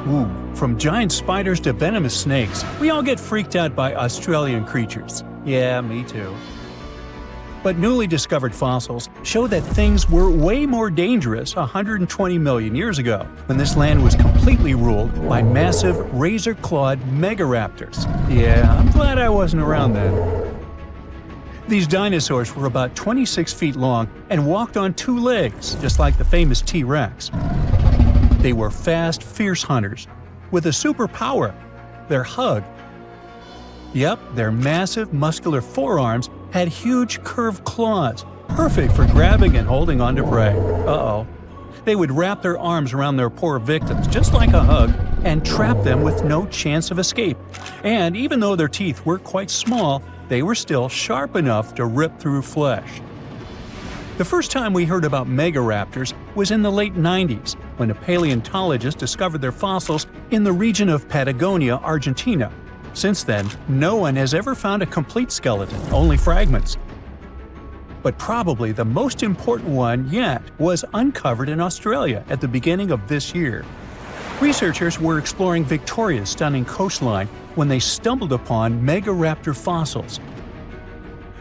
Ooh, from giant spiders to venomous snakes, we all get freaked out by Australian creatures. Yeah, me too. But newly discovered fossils show that things were way more dangerous 120 million years ago, when this land was completely ruled by massive razor-clawed megaraptors. Yeah, I'm glad I wasn't around then. These dinosaurs were about 26 feet long and walked on two legs, just like the famous T-Rex. They were fast, fierce hunters, with a superpower: their hug. Yep, their massive, muscular forearms had huge curved claws, perfect for grabbing and holding onto prey. Uh-oh. They would wrap their arms around their poor victims, just like a hug, and trap them with no chance of escape. And even though their teeth were quite small, they were still sharp enough to rip through flesh. The first time we heard about megaraptors was in the late 90s, when a paleontologist discovered their fossils in the region of Patagonia, Argentina. Since then, no one has ever found a complete skeleton, only fragments. But probably the most important one yet was uncovered in Australia at the beginning of this year. Researchers were exploring Victoria's stunning coastline when they stumbled upon megaraptor fossils.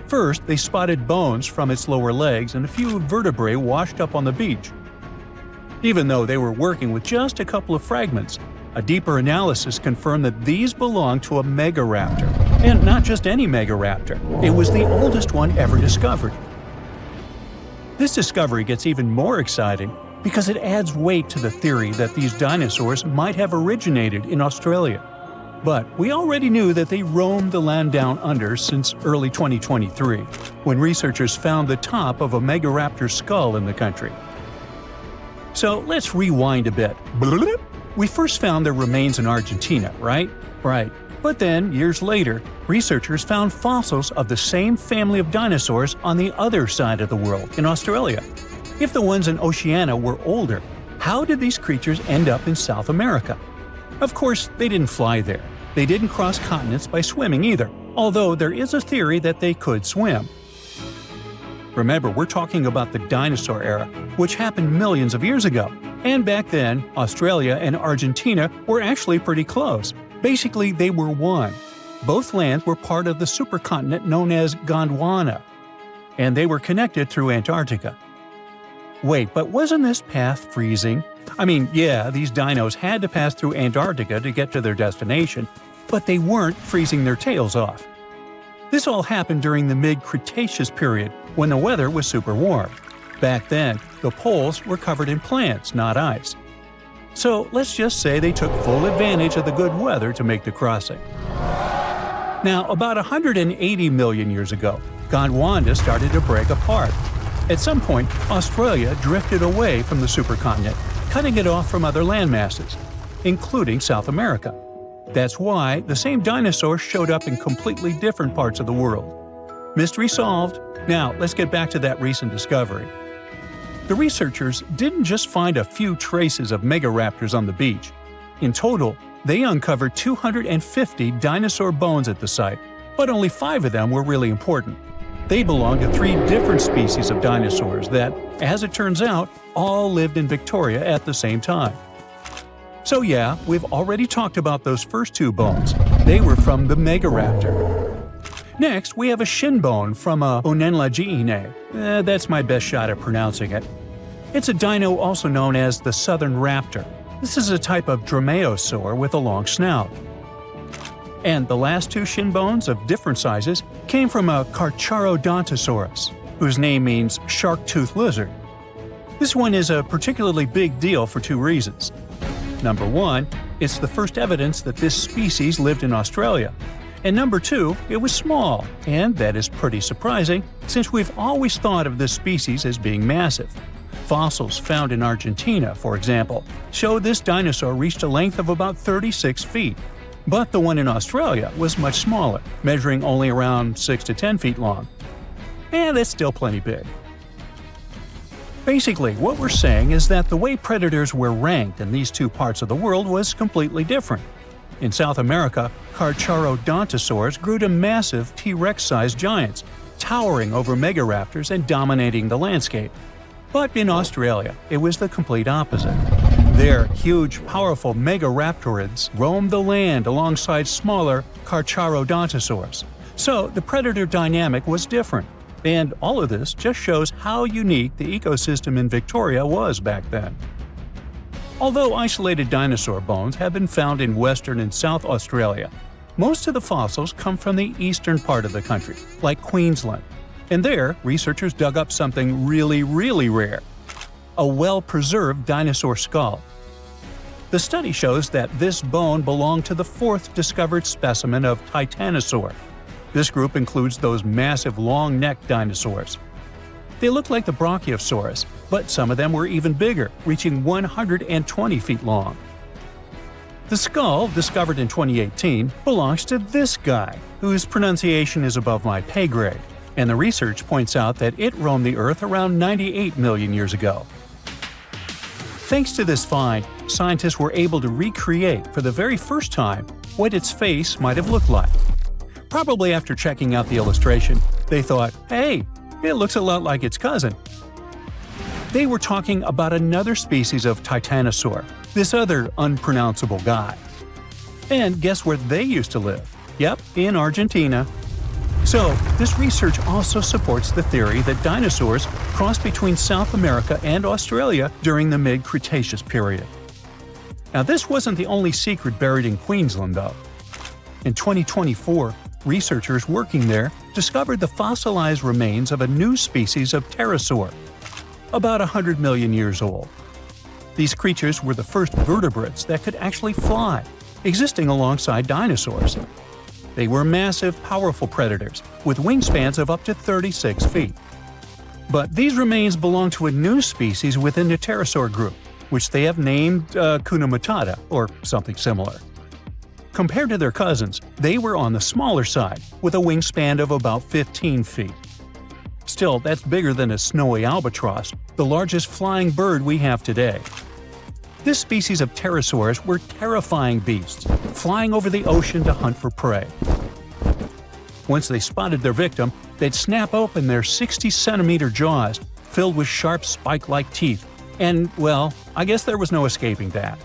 First, they spotted bones from its lower legs and a few vertebrae washed up on the beach. Even though they were working with just a couple of fragments, a deeper analysis confirmed that these belonged to a megaraptor. And not just any megaraptor, it was the oldest one ever discovered. This discovery gets even more exciting because it adds weight to the theory that these dinosaurs might have originated in Australia. But we already knew that they roamed the land down under since early 2023, when researchers found the top of a megaraptor skull in the country. So let's rewind a bit. We first found their remains in Argentina, right? Right. But then, years later, researchers found fossils of the same family of dinosaurs on the other side of the world, in Australia. If the ones in Oceania were older, how did these creatures end up in South America? Of course, they didn't fly there. They didn't cross continents by swimming either, although there is a theory that they could swim. Remember, we're talking about the dinosaur era, which happened millions of years ago. And back then, Australia and Argentina were actually pretty close. Basically, they were one. Both lands were part of the supercontinent known as Gondwana, and they were connected through Antarctica. Wait, but wasn't this path freezing? I mean, yeah, these dinos had to pass through Antarctica to get to their destination, but they weren't freezing their tails off. This all happened during the mid-Cretaceous period, when the weather was super warm. Back then, the poles were covered in plants, not ice. So let's just say they took full advantage of the good weather to make the crossing. Now, about 180 million years ago, Gondwana started to break apart. At some point, Australia drifted away from the supercontinent, cutting it off from other landmasses, including South America. That's why the same dinosaurs showed up in completely different parts of the world. Mystery solved. Now, let's get back to that recent discovery. The researchers didn't just find a few traces of megaraptors on the beach. In total, they uncovered 250 dinosaur bones at the site, but only 5 of them were really important. They belonged to 3 different species of dinosaurs that, as it turns out, all lived in Victoria at the same time. So yeah, we've already talked about those first 2 bones. They were from the megaraptor. Next, we have a shin bone from a Onenlagiine. That's my best shot at pronouncing it. It's a dino also known as the southern raptor. This is a type of dromaeosaur with a long snout. And the last 2 shin bones of different sizes came from a Carcharodontosaurus, whose name means shark-toothed lizard. This one is a particularly big deal for 2 reasons. Number 1, it's the first evidence that this species lived in Australia. And number 2, it was small, and that is pretty surprising since we've always thought of this species as being massive. Fossils found in Argentina, for example, show this dinosaur reached a length of about 36 feet. But the one in Australia was much smaller, measuring only around 6 to 10 feet long. And that's still plenty big. Basically, what we're saying is that the way predators were ranked in these 2 parts of the world was completely different. In South America, Carcharodontosaurs grew to massive T-Rex-sized giants, towering over megaraptors and dominating the landscape. But in Australia, it was the complete opposite. There, huge, powerful mega-raptorids roamed the land alongside smaller carcharodontosaurs. So the predator dynamic was different. And all of this just shows how unique the ecosystem in Victoria was back then. Although isolated dinosaur bones have been found in Western and South Australia, most of the fossils come from the eastern part of the country, like Queensland. And there, researchers dug up something really, really rare – a well-preserved dinosaur skull. The study shows that this bone belonged to the fourth discovered specimen of Titanosaur. This group includes those massive long-necked dinosaurs. They look like the Brachiosaurus, but some of them were even bigger, reaching 120 feet long. The skull, discovered in 2018, belongs to this guy, whose pronunciation is above my pay grade, and the research points out that it roamed the Earth around 98 million years ago. Thanks to this find, scientists were able to recreate for the very first time what its face might have looked like. Probably after checking out the illustration, they thought, hey, it looks a lot like its cousin. They were talking about another species of Titanosaur, this other unpronounceable guy. And guess where they used to live? Yep, in Argentina. So, this research also supports the theory that dinosaurs crossed between South America and Australia during the mid-Cretaceous period. Now, this wasn't the only secret buried in Queensland, though. In 2024, researchers working there discovered the fossilized remains of a new species of pterosaur, about 100 million years old. These creatures were the first vertebrates that could actually fly, existing alongside dinosaurs. They were massive, powerful predators, with wingspans of up to 36 feet. But these remains belong to a new species within the pterosaur group, which they have named Hakuna Matata, or something similar. Compared to their cousins, they were on the smaller side, with a wingspan of about 15 feet. Still, that's bigger than a snowy albatross, the largest flying bird we have today. This species of pterosaurs were terrifying beasts, flying over the ocean to hunt for prey. Once they spotted their victim, they'd snap open their 60-centimeter jaws, filled with sharp spike-like teeth, and, well, I guess there was no escaping that.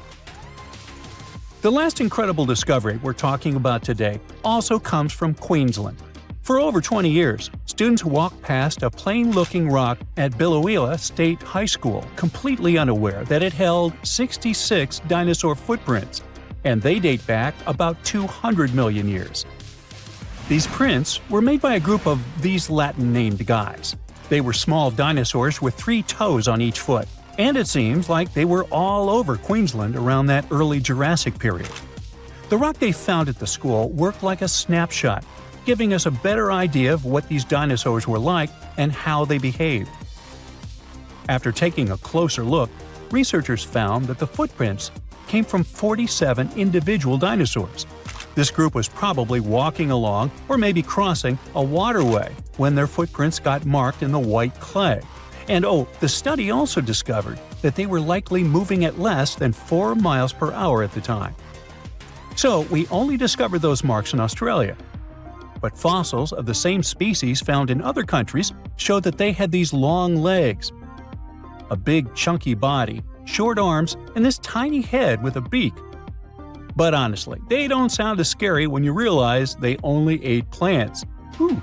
The last incredible discovery we're talking about today also comes from Queensland. For over 20 years, students walked past a plain-looking rock at Biloela State High School completely unaware that it held 66 dinosaur footprints, and they date back about 200 million years. These prints were made by a group of these Latin-named guys. They were small dinosaurs with 3 toes on each foot, and it seems like they were all over Queensland around that early Jurassic period. The rock they found at the school worked like a snapshot, giving us a better idea of what these dinosaurs were like and how they behaved. After taking a closer look, researchers found that the footprints came from 47 individual dinosaurs. This group was probably walking along or maybe crossing a waterway when their footprints got marked in the white clay. And the study also discovered that they were likely moving at less than 4 miles per hour at the time. So we only discovered those marks in Australia. But fossils of the same species found in other countries showed that they had these long legs, a big chunky body, short arms, and this tiny head with a beak. But honestly, they don't sound as scary when you realize they only ate plants. Whew.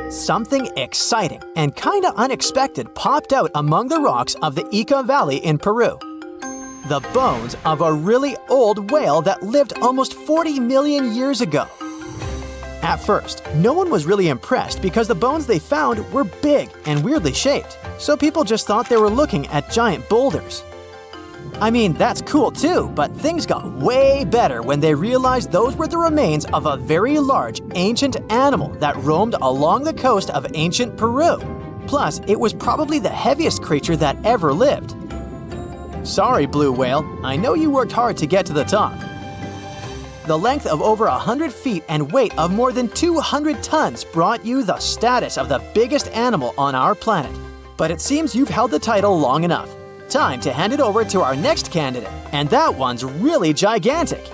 Something exciting and kinda unexpected popped out among the rocks of the Ica Valley in Peru. The bones of a really old whale that lived almost 40 million years ago. At first, no one was really impressed because the bones they found were big and weirdly shaped, so people just thought they were looking at giant boulders. I mean, that's cool too, but things got way better when they realized those were the remains of a very large ancient animal that roamed along the coast of ancient Peru. Plus, it was probably the heaviest creature that ever lived. Sorry, blue whale, I know you worked hard to get to the top. The length of over 100 feet and weight of more than 200 tons brought you the status of the biggest animal on our planet. But it seems you've held the title long enough. Time to hand it over to our next candidate, and that one's really gigantic.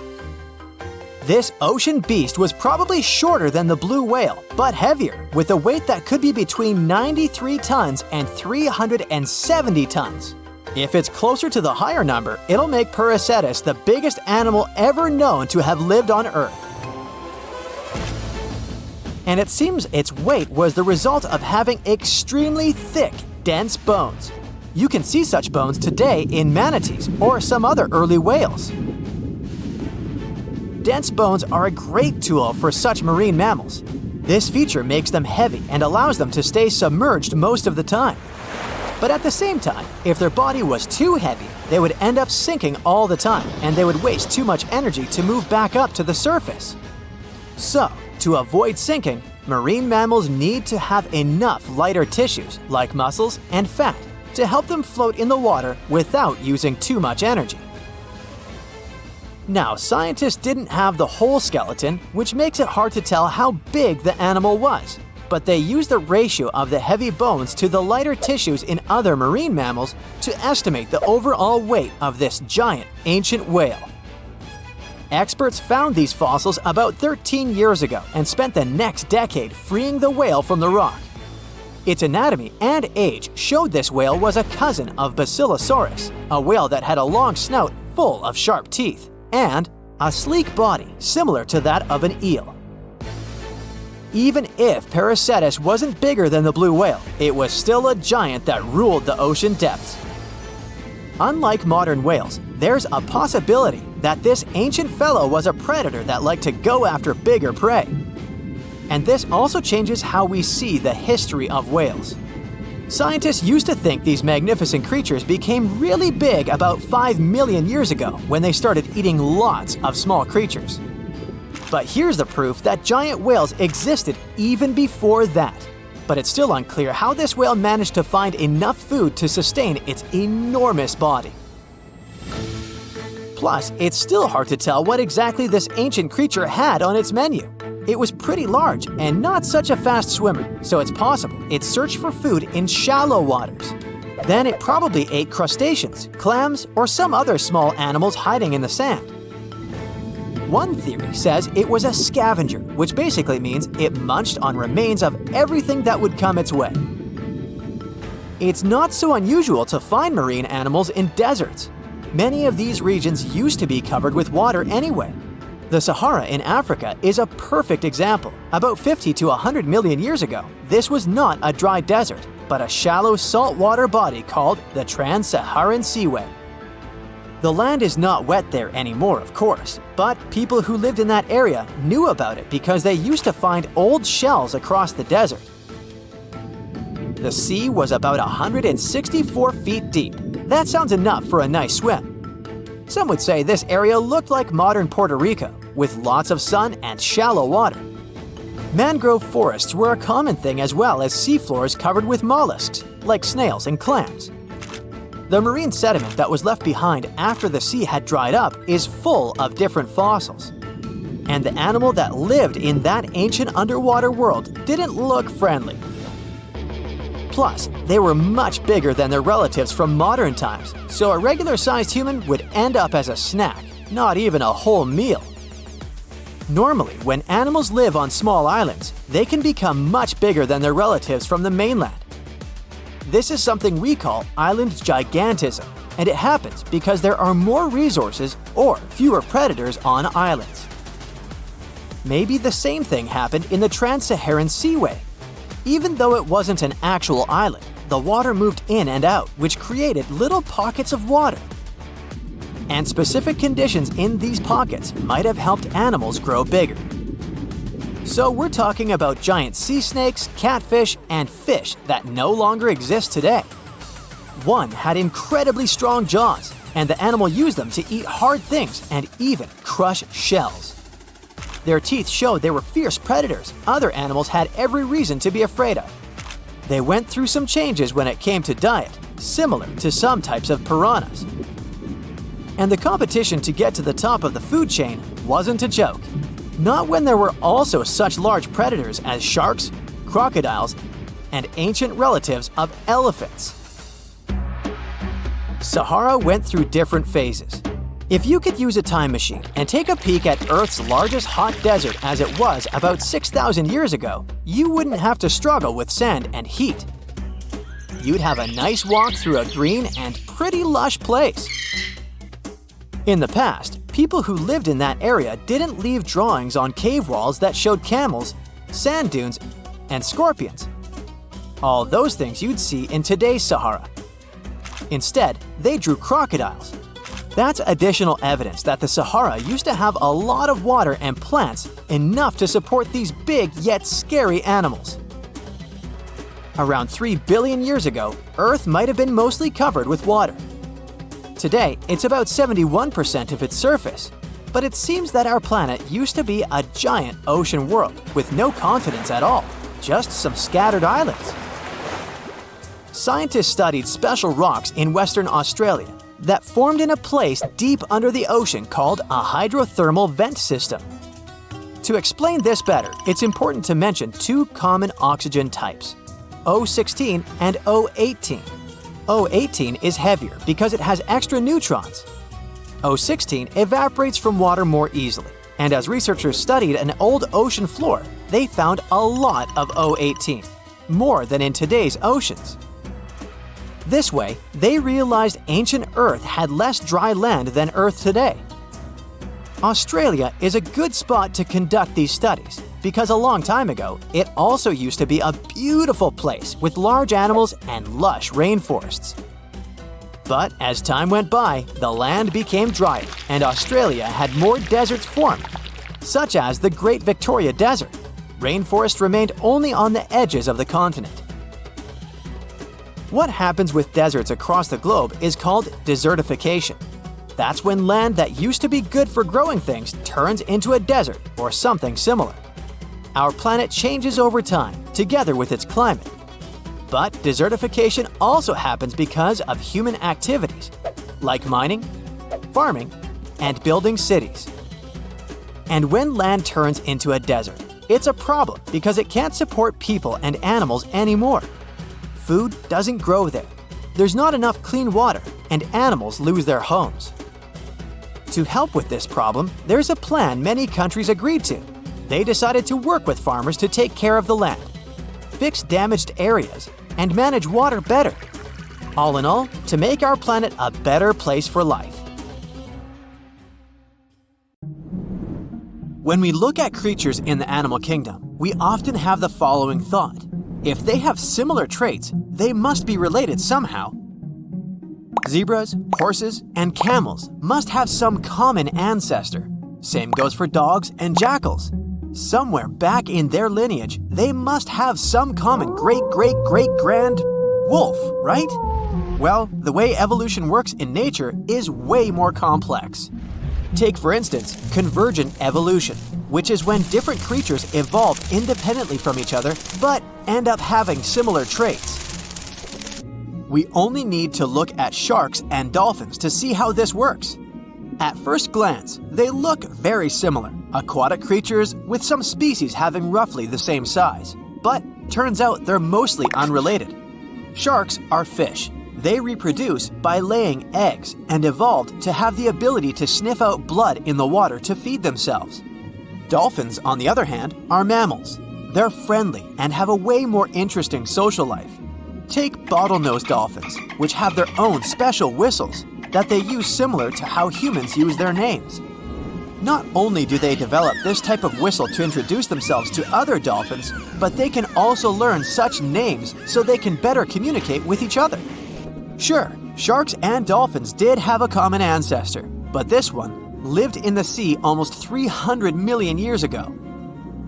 This ocean beast was probably shorter than the blue whale, but heavier, with a weight that could be between 93 tons and 370 tons. If it's closer to the higher number, it'll make PREHISTORIC the biggest animal ever known to have lived on Earth. And it seems its weight was the result of having extremely thick, dense bones. You can see such bones today in manatees or some other early whales. Dense bones are a great tool for such marine mammals. This feature makes them heavy and allows them to stay submerged most of the time. But at the same time, if their body was too heavy, they would end up sinking all the time, and they would waste too much energy to move back up to the surface. So, to avoid sinking, marine mammals need to have enough lighter tissues, like muscles and fat, to help them float in the water without using too much energy. Now, scientists didn't have the whole skeleton, which makes it hard to tell how big the animal was. But they used the ratio of the heavy bones to the lighter tissues in other marine mammals to estimate the overall weight of this giant ancient whale. Experts found these fossils about 13 years ago and spent the next decade freeing the whale from the rock. Its anatomy and age showed this whale was a cousin of Basilosaurus, a whale that had a long snout full of sharp teeth, and a sleek body similar to that of an eel. Even if PREHISTORIC wasn't bigger than the blue whale, it was still a giant that ruled the ocean depths. Unlike modern whales, there's a possibility that this ancient fellow was a predator that liked to go after bigger prey. And this also changes how we see the history of whales. Scientists used to think these magnificent creatures became really big about 5 million years ago when they started eating lots of small creatures. But here's the proof that giant whales existed even before that. But it's still unclear how this whale managed to find enough food to sustain its enormous body. Plus, it's still hard to tell what exactly this ancient creature had on its menu. It was pretty large and not such a fast swimmer, so it's possible it searched for food in shallow waters. Then it probably ate crustaceans, clams, or some other small animals hiding in the sand. One theory says it was a scavenger, which basically means it munched on remains of everything that would come its way. It's not so unusual to find marine animals in deserts. Many of these regions used to be covered with water anyway. The Sahara in Africa is a perfect example. About 50 to 100 million years ago, this was not a dry desert, but a shallow saltwater body called the Trans-Saharan Seaway. The land is not wet there anymore, of course, but people who lived in that area knew about it because they used to find old shells across the desert. The sea was about 164 feet deep. That sounds enough for a nice swim. Some would say this area looked like modern Puerto Rico, with lots of sun and shallow water. Mangrove forests were a common thing as well as seafloors covered with mollusks, like snails and clams. The marine sediment that was left behind after the sea had dried up is full of different fossils. And the animal that lived in that ancient underwater world didn't look friendly. Plus, they were much bigger than their relatives from modern times, so a regular-sized human would end up as a snack, not even a whole meal. Normally, when animals live on small islands, they can become much bigger than their relatives from the mainland. This is something we call island gigantism, and it happens because there are more resources or fewer predators on islands. Maybe the same thing happened in the Trans-Saharan Seaway. Even though it wasn't an actual island, the water moved in and out, which created little pockets of water. And specific conditions in these pockets might have helped animals grow bigger. So we're talking about giant sea snakes, catfish, and fish that no longer exist today. One had incredibly strong jaws, and the animal used them to eat hard things and even crush shells. Their teeth showed they were fierce predators other animals had every reason to be afraid of. They went through some changes when it came to diet, similar to some types of piranhas. And the competition to get to the top of the food chain wasn't a joke. Not when there were also such large predators as sharks, crocodiles, and ancient relatives of elephants. Sahara went through different phases. If you could use a time machine and take a peek at Earth's largest hot desert as it was about 6,000 years ago, you wouldn't have to struggle with sand and heat. you'd have a nice walk through a green and pretty lush place. In the past, people who lived in that area didn't leave drawings on cave walls that showed camels, sand dunes, and scorpions. All those things you'd see in today's Sahara. Instead, they drew crocodiles. That's additional evidence that the Sahara used to have a lot of water and plants, enough to support these big yet scary animals. Around 3 billion years ago, Earth might have been mostly covered with water. Today, it's about 71% of its surface, but it seems that our planet used to be a giant ocean world with no continents at all, just some scattered islands. Scientists studied special rocks in Western Australia that formed in a place deep under the ocean called a hydrothermal vent system. To explain this better, it's important to mention two common oxygen types, O16 and O18. O18 is heavier because it has extra neutrons. O16 evaporates from water more easily, and as researchers studied an old ocean floor, they found a lot of O18, more than in today's oceans. This way, they realized ancient Earth had less dry land than Earth today. Australia is a good spot to conduct these studies because a long time ago, it also used to be a beautiful place with large animals and lush rainforests. But as time went by, the land became drier and Australia had more deserts formed, such as the Great Victoria Desert. Rainforest remained only on the edges of the continent. What happens with deserts across the globe is called desertification. That's when land that used to be good for growing things turns into a desert or something similar. Our planet changes over time, together with its climate. But desertification also happens because of human activities, like mining, farming, and building cities. And when land turns into a desert, it's a problem because it can't support people and animals anymore. Food doesn't grow there. There's not enough clean water, and animals lose their homes. To help with this problem, there's a plan many countries agreed to. They decided to work with farmers to take care of the land, fix damaged areas, and manage water better. All in all, to make our planet a better place for life. When we look at creatures in the animal kingdom, we often have the following thought. If they have similar traits, they must be related somehow. Zebras, horses, and camels must have some common ancestor. Same goes for dogs and jackals. Somewhere back in their lineage, they must have some common great-great-great-grand wolf, right? Well, the way evolution works in nature is way more complex. Take, for instance, convergent evolution, which is when different creatures evolve independently from each other but end up having similar traits. We only need to look at sharks and dolphins to see how this works. At first glance, they look very similar, aquatic creatures with some species having roughly the same size. But turns out they're mostly unrelated. Sharks are fish. They reproduce by laying eggs and evolved to have the ability to sniff out blood in the water to feed themselves. Dolphins, on the other hand, are mammals. They're friendly and have a way more interesting social life. Take bottlenose dolphins, which have their own special whistles that they use similar to how humans use their names. Not only do they develop this type of whistle to introduce themselves to other dolphins, but they can also learn such names so they can better communicate with each other. Sure, sharks and dolphins did have a common ancestor, but this one lived in the sea almost 300 million years ago.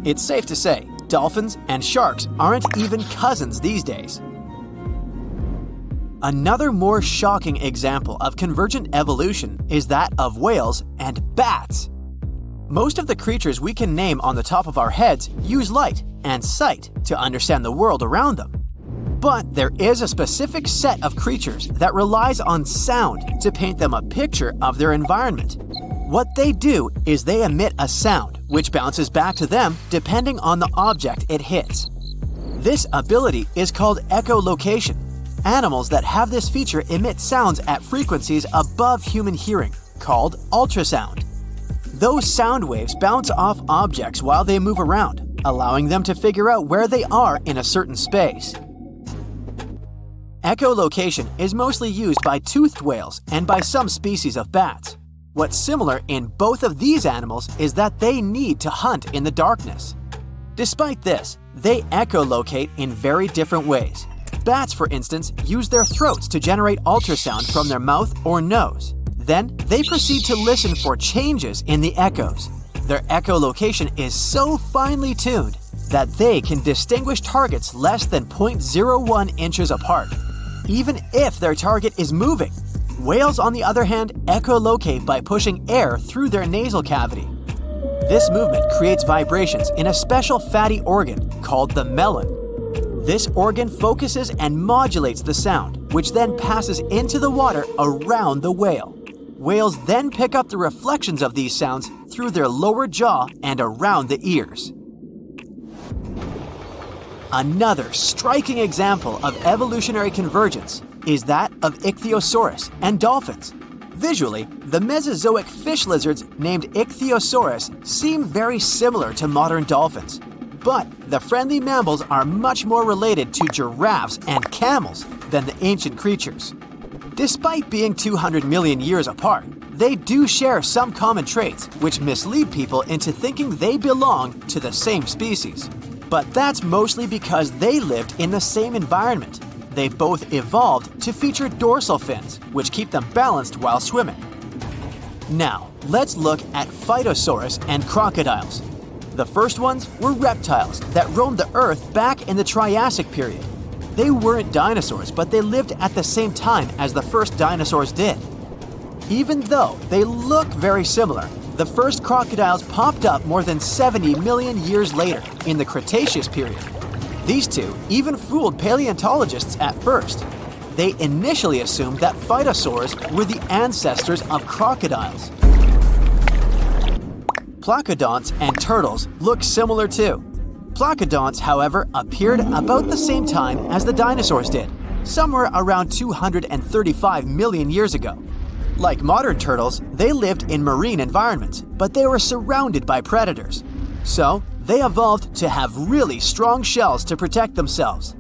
It's safe to say, dolphins and sharks aren't even cousins these days. Another more shocking example of convergent evolution is that of whales and bats. Most of the creatures we can name on the top of our heads use light and sight to understand the world around them. But there is a specific set of creatures that relies on sound to paint them a picture of their environment. What they do is they emit a sound, which bounces back to them depending on the object it hits. This ability is called echolocation. Animals that have this feature emit sounds at frequencies above human hearing, called ultrasound. Those sound waves bounce off objects while they move around, allowing them to figure out where they are in a certain space. Echolocation is mostly used by toothed whales and by some species of bats. What's similar in both of these animals is that they need to hunt in the darkness. Despite this, they echolocate in very different ways. Bats, for instance, use their throats to generate ultrasound from their mouth or nose. Then, they proceed to listen for changes in the echoes. Their echolocation is so finely tuned that they can distinguish targets less than 0.01 inches apart, even if their target is moving. Whales, on the other hand, echolocate by pushing air through their nasal cavity. This movement creates vibrations in a special fatty organ called the melon. This organ focuses and modulates the sound, which then passes into the water around the whale. Whales then pick up the reflections of these sounds through their lower jaw and around the ears. Another striking example of evolutionary convergence is that of Ichthyosaurus and dolphins. Visually, the Mesozoic fish lizards named Ichthyosaurus seem very similar to modern dolphins. But the friendly mammals are much more related to giraffes and camels than the ancient creatures. Despite being 200 million years apart, they do share some common traits which mislead people into thinking they belong to the same species. But that's mostly because they lived in the same environment. They both evolved to feature dorsal fins, which keep them balanced while swimming. Now, let's look at Phytosaurus and crocodiles. The first ones were reptiles that roamed the Earth back in the Triassic period. They weren't dinosaurs, but they lived at the same time as the first dinosaurs did. Even though they look very similar, the first crocodiles popped up more than 70 million years later in the Cretaceous period. These two even fooled paleontologists at first. They initially assumed that phytosaurs were the ancestors of crocodiles. Placodonts and turtles look similar too. Placodonts, however, appeared about the same time as the dinosaurs did, somewhere around 235 million years ago. Like modern turtles, they lived in marine environments, but they were surrounded by predators. So, they evolved to have really strong shells to protect themselves.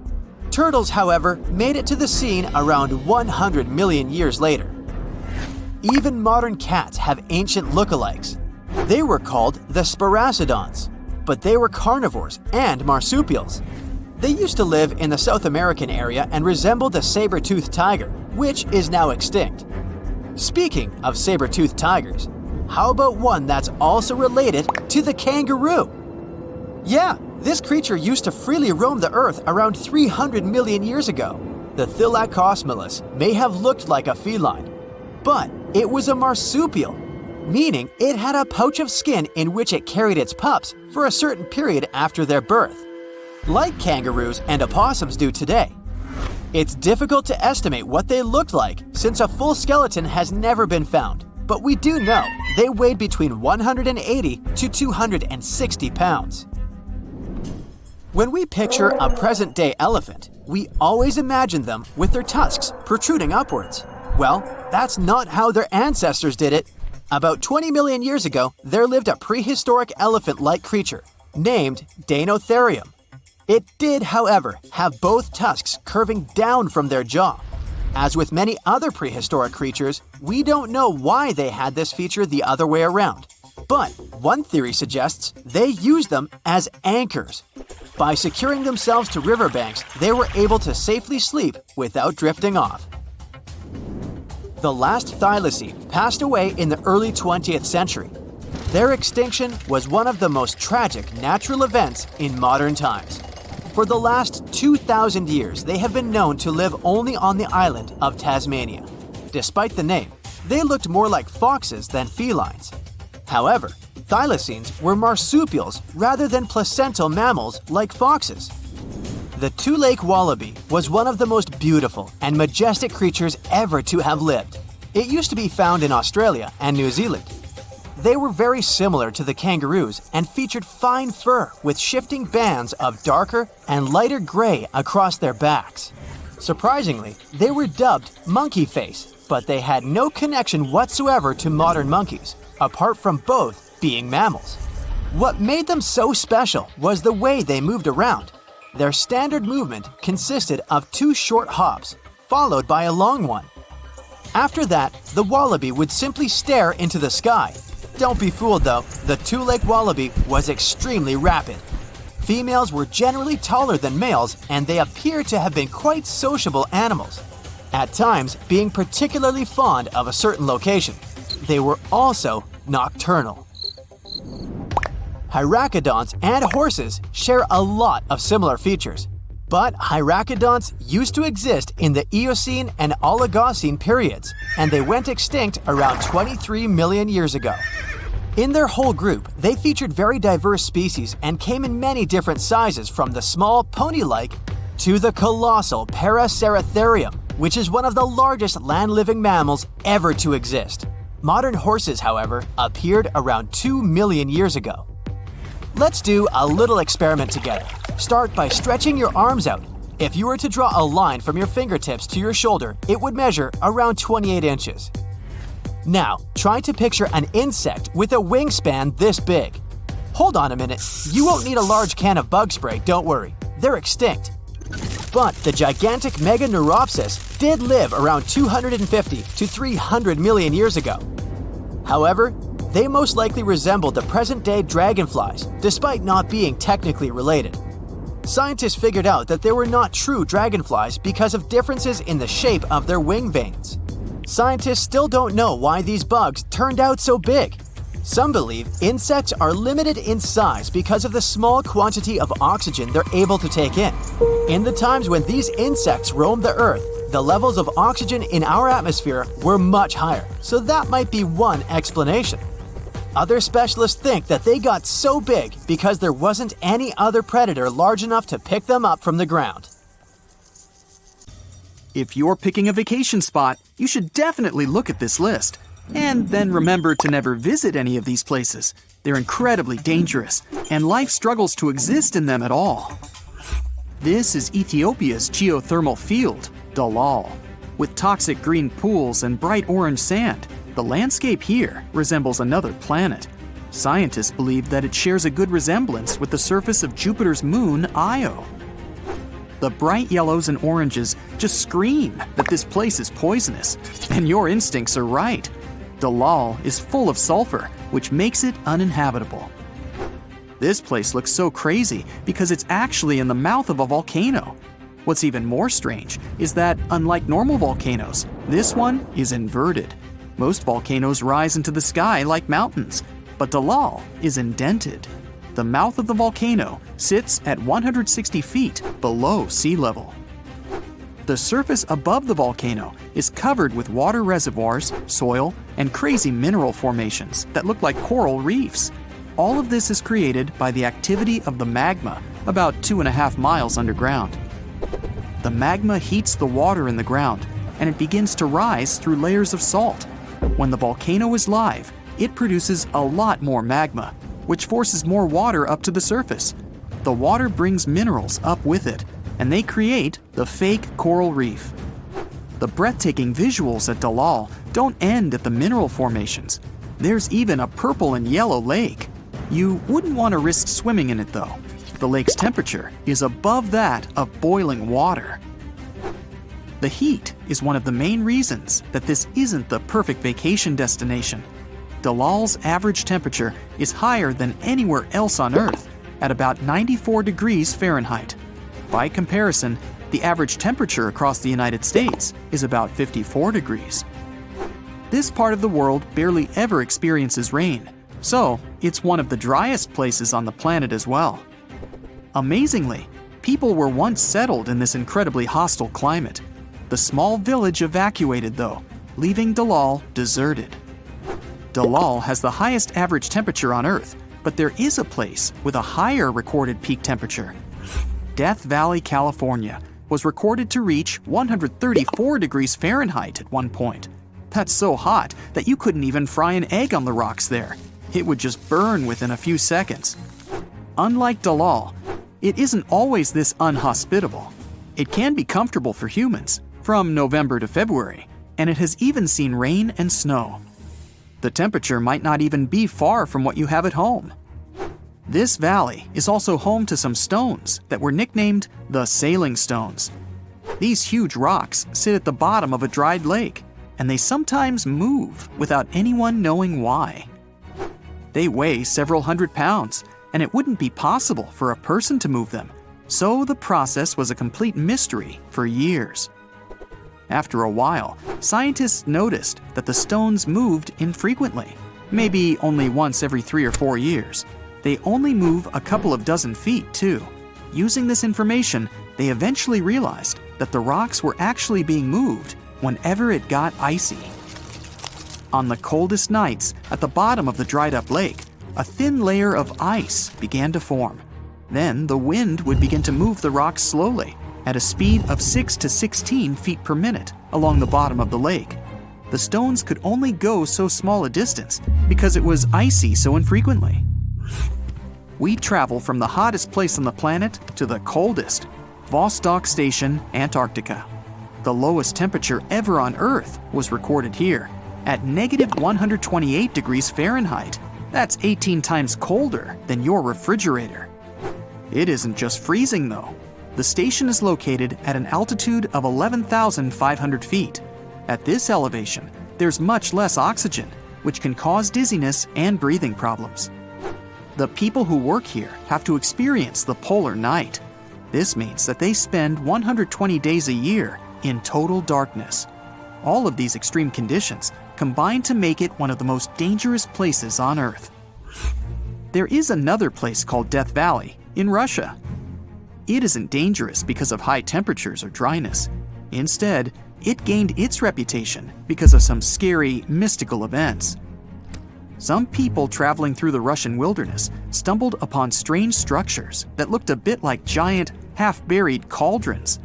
Turtles, however, made it to the scene around 100 million years later. Even modern cats have ancient lookalikes. They were called the Sparacidons, but they were carnivores and marsupials. They used to live in the South American area and resembled the saber-toothed tiger, which is now extinct. Speaking of saber-toothed tigers, how about one that's also related to the kangaroo? Yeah, this creature used to freely roam the Earth around 300 million years ago. The Thylacostomelus may have looked like a feline, but it was a marsupial, meaning it had a pouch of skin in which it carried its pups for a certain period after their birth, like kangaroos and opossums do today. It's difficult to estimate what they looked like since a full skeleton has never been found, but we do know they weighed between 180 to 260 pounds. When we picture a present-day elephant, we always imagine them with their tusks protruding upwards. Well, that's not how their ancestors did it. About 20 million years ago, there lived a prehistoric elephant-like creature named Deinotherium. It did, however, have both tusks curving down from their jaw. As with many other prehistoric creatures, we don't know why they had this feature the other way around. But one theory suggests they used them as anchors. By securing themselves to riverbanks, they were able to safely sleep without drifting off. The last thylacine passed away in the early 20th century. Their extinction was one of the most tragic natural events in modern times. For the last 2,000 years, they have been known to live only on the island of Tasmania. Despite the name, they looked more like foxes than felines. However, thylacines were marsupials rather than placental mammals like foxes. The two-lake wallaby was one of the most beautiful and majestic creatures ever to have lived. It used to be found in Australia and New Zealand. They were very similar to the kangaroos and featured fine fur with shifting bands of darker and lighter gray across their backs. Surprisingly, they were dubbed monkey face, but they had no connection whatsoever to modern monkeys, apart from both being mammals. What made them so special was the way they moved around. Their standard movement consisted of 2 short hops, followed by a long one. After that, the wallaby would simply stare into the sky. Don't be fooled though, the two-legged wallaby was extremely rapid. Females were generally taller than males, and they appear to have been quite sociable animals, at times being particularly fond of a certain location. They were also nocturnal. Hyracoodonts and horses share a lot of similar features, but hyracoodonts used to exist in the Eocene and Oligocene periods, and they went extinct around 23 million years ago. In their whole group, they featured very diverse species and came in many different sizes, from the small pony-like to the colossal Paraceratherium, which is one of the largest land-living mammals ever to exist. Modern horses, however, appeared around 2 million years ago. Let's do a little experiment together. Start by stretching your arms out. If you were to draw a line from your fingertips to your shoulder, it would measure around 28 inches. Now, try to picture an insect with a wingspan this big. Hold on a minute, you won't need a large can of bug spray, don't worry. They're extinct. But the gigantic Meganeuropsis did live around 250 to 300 million years ago. However, they most likely resembled the present-day dragonflies, despite not being technically related. Scientists figured out that they were not true dragonflies because of differences in the shape of their wing veins. Scientists still don't know why these bugs turned out so big. Some believe insects are limited in size because of the small quantity of oxygen they're able to take in. In the times when these insects roamed the Earth, the levels of oxygen in our atmosphere were much higher, so that might be one explanation. Other specialists think that they got so big because there wasn't any other predator large enough to pick them up from the ground. If you're picking a vacation spot, you should definitely look at this list. And then remember to never visit any of these places. They're incredibly dangerous, and life struggles to exist in them at all. This is Ethiopia's geothermal field, Dalal. With toxic green pools and bright orange sand, the landscape here resembles another planet. Scientists believe that it shares a good resemblance with the surface of Jupiter's moon, Io. The bright yellows and oranges just scream that this place is poisonous, and your instincts are right. Dalal is full of sulfur, which makes it uninhabitable. This place looks so crazy because it's actually in the mouth of a volcano. What's even more strange is that, unlike normal volcanoes, this one is inverted. Most volcanoes rise into the sky like mountains, but Dalal is indented. The mouth of the volcano sits at 160 feet below sea level. The surface above the volcano is covered with water reservoirs, soil, and crazy mineral formations that look like coral reefs. All of this is created by the activity of the magma about 2.5 miles underground. The magma heats the water in the ground, and it begins to rise through layers of salt. When the volcano is live, it produces a lot more magma, which forces more water up to the surface. The water brings minerals up with it, and they create the fake coral reef. The breathtaking visuals at Dalal don't end at the mineral formations. There's even a purple and yellow lake. You wouldn't want to risk swimming in it though. The lake's temperature is above that of boiling water. The heat is one of the main reasons that this isn't the perfect vacation destination. Dalal's average temperature is higher than anywhere else on Earth, at about 94 degrees Fahrenheit. By comparison, the average temperature across the United States is about 54 degrees. This part of the world barely ever experiences rain, so it's one of the driest places on the planet as well. Amazingly, people were once settled in this incredibly hostile climate. The small village evacuated though, leaving Dalal deserted. Dalal has the highest average temperature on Earth, but there is a place with a higher recorded peak temperature. Death Valley, California, was recorded to reach 134 degrees Fahrenheit at one point. That's so hot that you couldn't even fry an egg on the rocks there. It would just burn within a few seconds. Unlike Dalal, it isn't always this unhospitable. It can be comfortable for humans from November to February, and it has even seen rain and snow. The temperature might not even be far from what you have at home. This valley is also home to some stones that were nicknamed the sailing stones. These huge rocks sit at the bottom of a dried lake, and they sometimes move without anyone knowing why. They weigh several hundred pounds, and it wouldn't be possible for a person to move them, so the process was a complete mystery for years. After a while, scientists noticed that the stones moved infrequently, maybe only once every 3 or 4 years. They only move a couple of dozen feet, too. Using this information, they eventually realized that the rocks were actually being moved whenever it got icy. On the coldest nights, at the bottom of the dried-up lake, a thin layer of ice began to form. Then the wind would begin to move the rocks slowly, at a speed of 6 to 16 feet per minute along the bottom of the lake. The stones could only go so small a distance because it was icy so infrequently. We travel from the hottest place on the planet to the coldest, Vostok Station, Antarctica. The lowest temperature ever on Earth was recorded here, at negative 128 degrees Fahrenheit. That's 18 times colder than your refrigerator. It isn't just freezing though. The station is located at an altitude of 11,500 feet. At this elevation, there's much less oxygen, which can cause dizziness and breathing problems. The people who work here have to experience the polar night. This means that they spend 120 days a year in total darkness. All of these extreme conditions combine to make it one of the most dangerous places on Earth. There is another place called Death Valley in Russia. It isn't dangerous because of high temperatures or dryness. Instead, it gained its reputation because of some scary, mystical events. Some people traveling through the Russian wilderness stumbled upon strange structures that looked a bit like giant, half-buried cauldrons.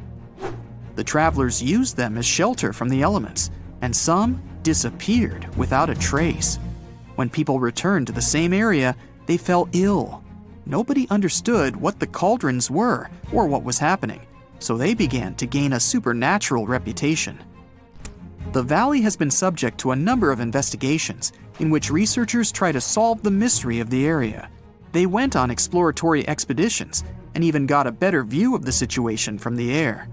The travelers used them as shelter from the elements, and some disappeared without a trace. When people returned to the same area, they fell ill. Nobody understood what the cauldrons were or what was happening, so they began to gain a supernatural reputation. The valley has been subject to a number of investigations in which researchers try to solve the mystery of the area. They went on exploratory expeditions and even got a better view of the situation from the air.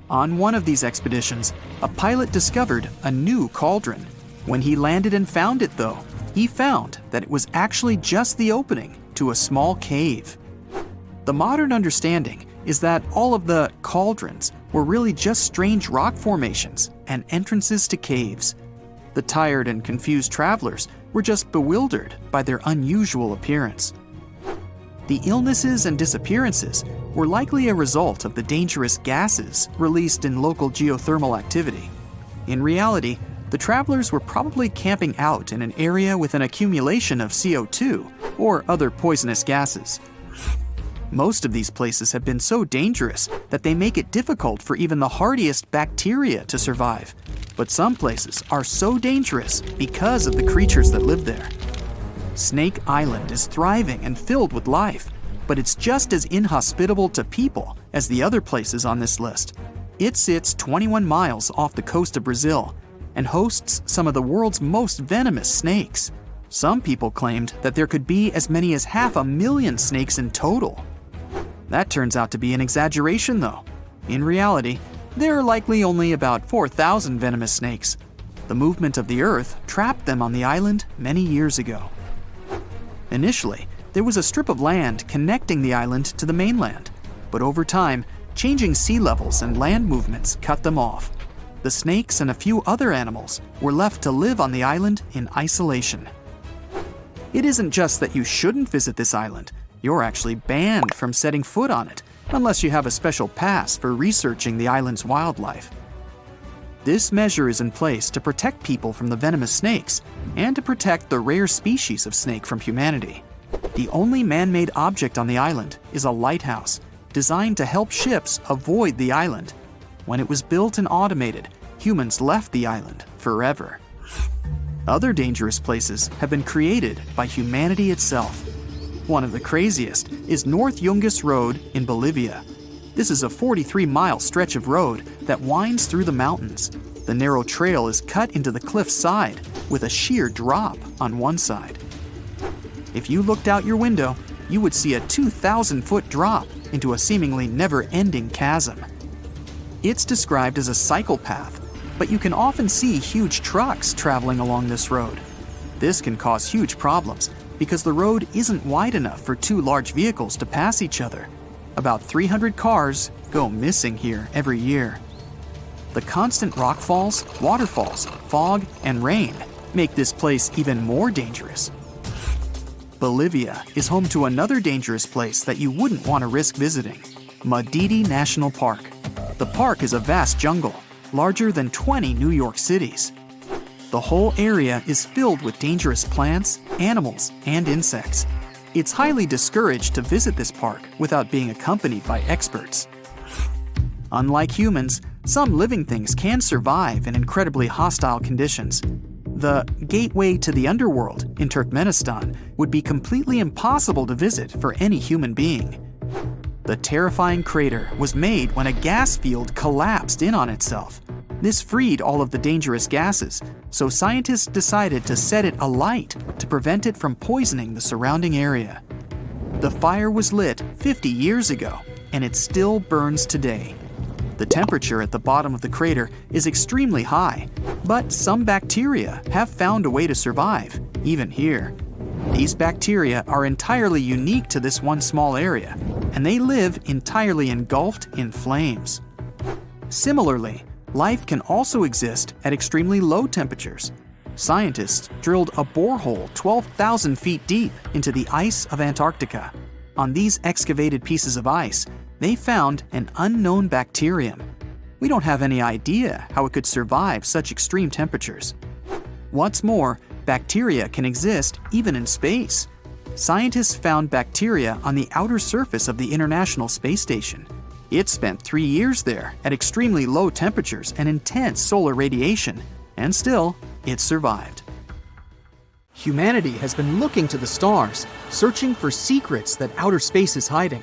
On one of these expeditions, a pilot discovered a new cauldron. When he landed and found it, though, he found that it was actually just the opening to a small cave. The modern understanding is that all of the cauldrons were really just strange rock formations and entrances to caves. The tired and confused travelers were just bewildered by their unusual appearance. The illnesses and disappearances were likely a result of the dangerous gases released in local geothermal activity. In reality, the travelers were probably camping out in an area with an accumulation of CO2 or other poisonous gases. Most of these places have been so dangerous that they make it difficult for even the hardiest bacteria to survive. But some places are so dangerous because of the creatures that live there. Snake Island is thriving and filled with life, but it's just as inhospitable to people as the other places on this list. It sits 21 miles off the coast of Brazil and hosts some of the world's most venomous snakes. Some people claimed that there could be as many as 500,000 snakes in total. That turns out to be an exaggeration, though. In reality, there are likely only about 4,000 venomous snakes. The movement of the Earth trapped them on the island many years ago. Initially, there was a strip of land connecting the island to the mainland, but over time, changing sea levels and land movements cut them off. The snakes and a few other animals were left to live on the island in isolation. It isn't just that you shouldn't visit this island, you're actually banned from setting foot on it unless you have a special pass for researching the island's wildlife. This measure is in place to protect people from the venomous snakes and to protect the rare species of snake from humanity. The only man-made object on the island is a lighthouse designed to help ships avoid the island. When it was built and automated, humans left the island forever. Other dangerous places have been created by humanity itself. One of the craziest is North Yungas Road in Bolivia. This is a 43-mile stretch of road that winds through the mountains. The narrow trail is cut into the cliff side with a sheer drop on one side. If you looked out your window, you would see a 2,000-foot drop into a seemingly never-ending chasm. It's described as a cycle path, but you can often see huge trucks traveling along this road. This can cause huge problems because the road isn't wide enough for two large vehicles to pass each other. About 300 cars go missing here every year. The constant rockfalls, waterfalls, fog, and rain make this place even more dangerous. Bolivia is home to another dangerous place that you wouldn't want to risk visiting, Madidi National Park. The park is a vast jungle, larger than 20 New York cities. The whole area is filled with dangerous plants, animals, and insects. It's highly discouraged to visit this park without being accompanied by experts. Unlike humans, some living things can survive in incredibly hostile conditions. The gateway to the underworld in Turkmenistan would be completely impossible to visit for any human being. The terrifying crater was made when a gas field collapsed in on itself. This freed all of the dangerous gases, so scientists decided to set it alight to prevent it from poisoning the surrounding area. The fire was lit 50 years ago, and it still burns today. The temperature at the bottom of the crater is extremely high, but some bacteria have found a way to survive, even here. These bacteria are entirely unique to this one small area, and they live entirely engulfed in flames. Similarly, life can also exist at extremely low temperatures. Scientists drilled a borehole 12,000 feet deep into the ice of Antarctica. On these excavated pieces of ice, they found an unknown bacterium. We don't have any idea how it could survive such extreme temperatures. What's more, bacteria can exist even in space. Scientists found bacteria on the outer surface of the International Space Station. It spent 3 years there at extremely low temperatures and intense solar radiation, and still, it survived. Humanity has been looking to the stars, searching for secrets that outer space is hiding.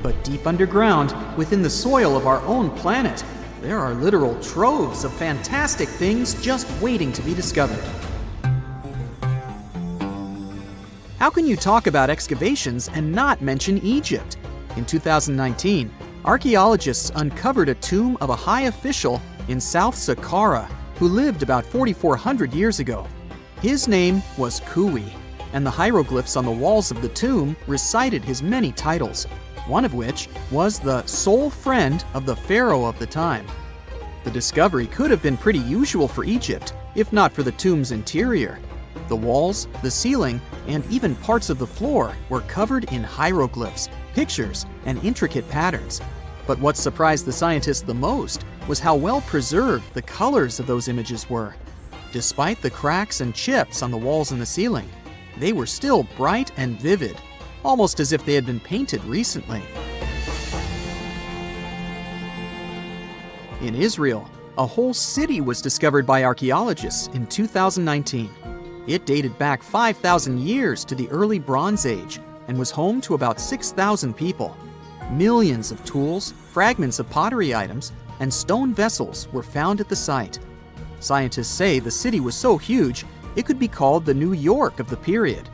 But deep underground, within the soil of our own planet, there are literal troves of fantastic things just waiting to be discovered. How can you talk about excavations and not mention Egypt? In 2019, archaeologists uncovered a tomb of a high official in South Sahara who lived about 4,400 years ago. His name was Kui, and the hieroglyphs on the walls of the tomb recited his many titles, one of which was the sole friend of the pharaoh of the time. The discovery could have been pretty usual for Egypt, if not for the tomb's interior. The walls, the ceiling, and even parts of the floor were covered in hieroglyphs, pictures, and intricate patterns. But what surprised the scientists the most was how well preserved the colors of those images were. Despite the cracks and chips on the walls and the ceiling, they were still bright and vivid, almost as if they had been painted recently. In Israel, a whole city was discovered by archaeologists in 2019. It dated back 5,000 years to the early Bronze Age and was home to about 6,000 people. Millions of tools, fragments of pottery items, and stone vessels were found at the site. Scientists say the city was so huge, it could be called the New York of the period.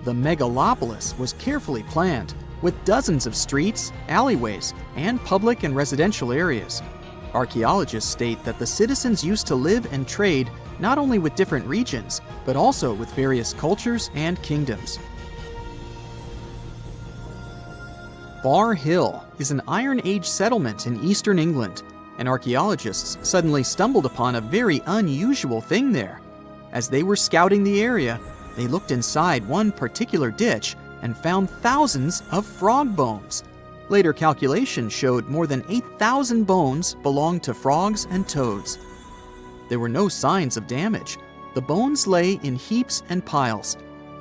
The megalopolis was carefully planned, with dozens of streets, alleyways, and public and residential areas. Archaeologists state that the citizens used to live and trade not only with different regions, but also with various cultures and kingdoms. Bar Hill is an Iron Age settlement in eastern England, and archaeologists suddenly stumbled upon a very unusual thing there. As they were scouting the area, they looked inside one particular ditch and found thousands of frog bones. Later calculations showed more than 8,000 bones belonged to frogs and toads. There were no signs of damage. The bones lay in heaps and piles.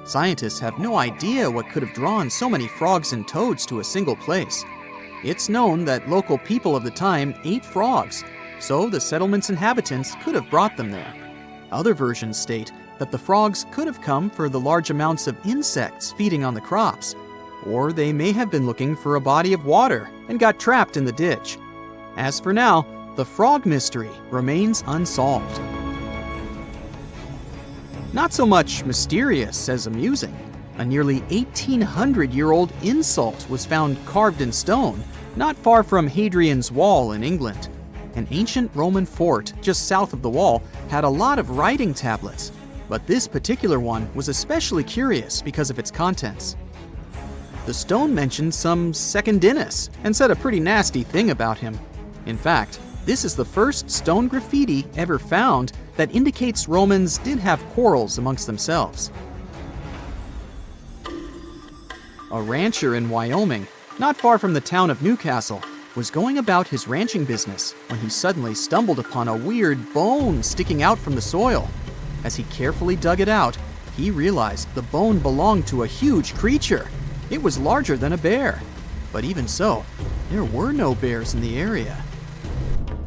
Scientists have no idea what could have drawn so many frogs and toads to a single place. It's known that local people of the time ate frogs, so the settlement's inhabitants could have brought them there. Other versions state that the frogs could have come for the large amounts of insects feeding on the crops, or they may have been looking for a body of water and got trapped in the ditch. As for now, the frog mystery remains unsolved. Not so much mysterious as amusing. A nearly 1,800-year-old insult was found carved in stone, not far from Hadrian's Wall in England. an ancient Roman fort just south of the wall had a lot of writing tablets, but this particular one was especially curious because of its contents. The stone mentioned some Secundinus and said a pretty nasty thing about him. In fact, this is the first stone graffiti ever found that indicates Romans did have quarrels amongst themselves. A rancher in Wyoming, not far from the town of Newcastle, was going about his ranching business when he suddenly stumbled upon a weird bone sticking out from the soil. As he carefully dug it out, he realized the bone belonged to a huge creature. It was larger than a bear. But even so, there were no bears in the area.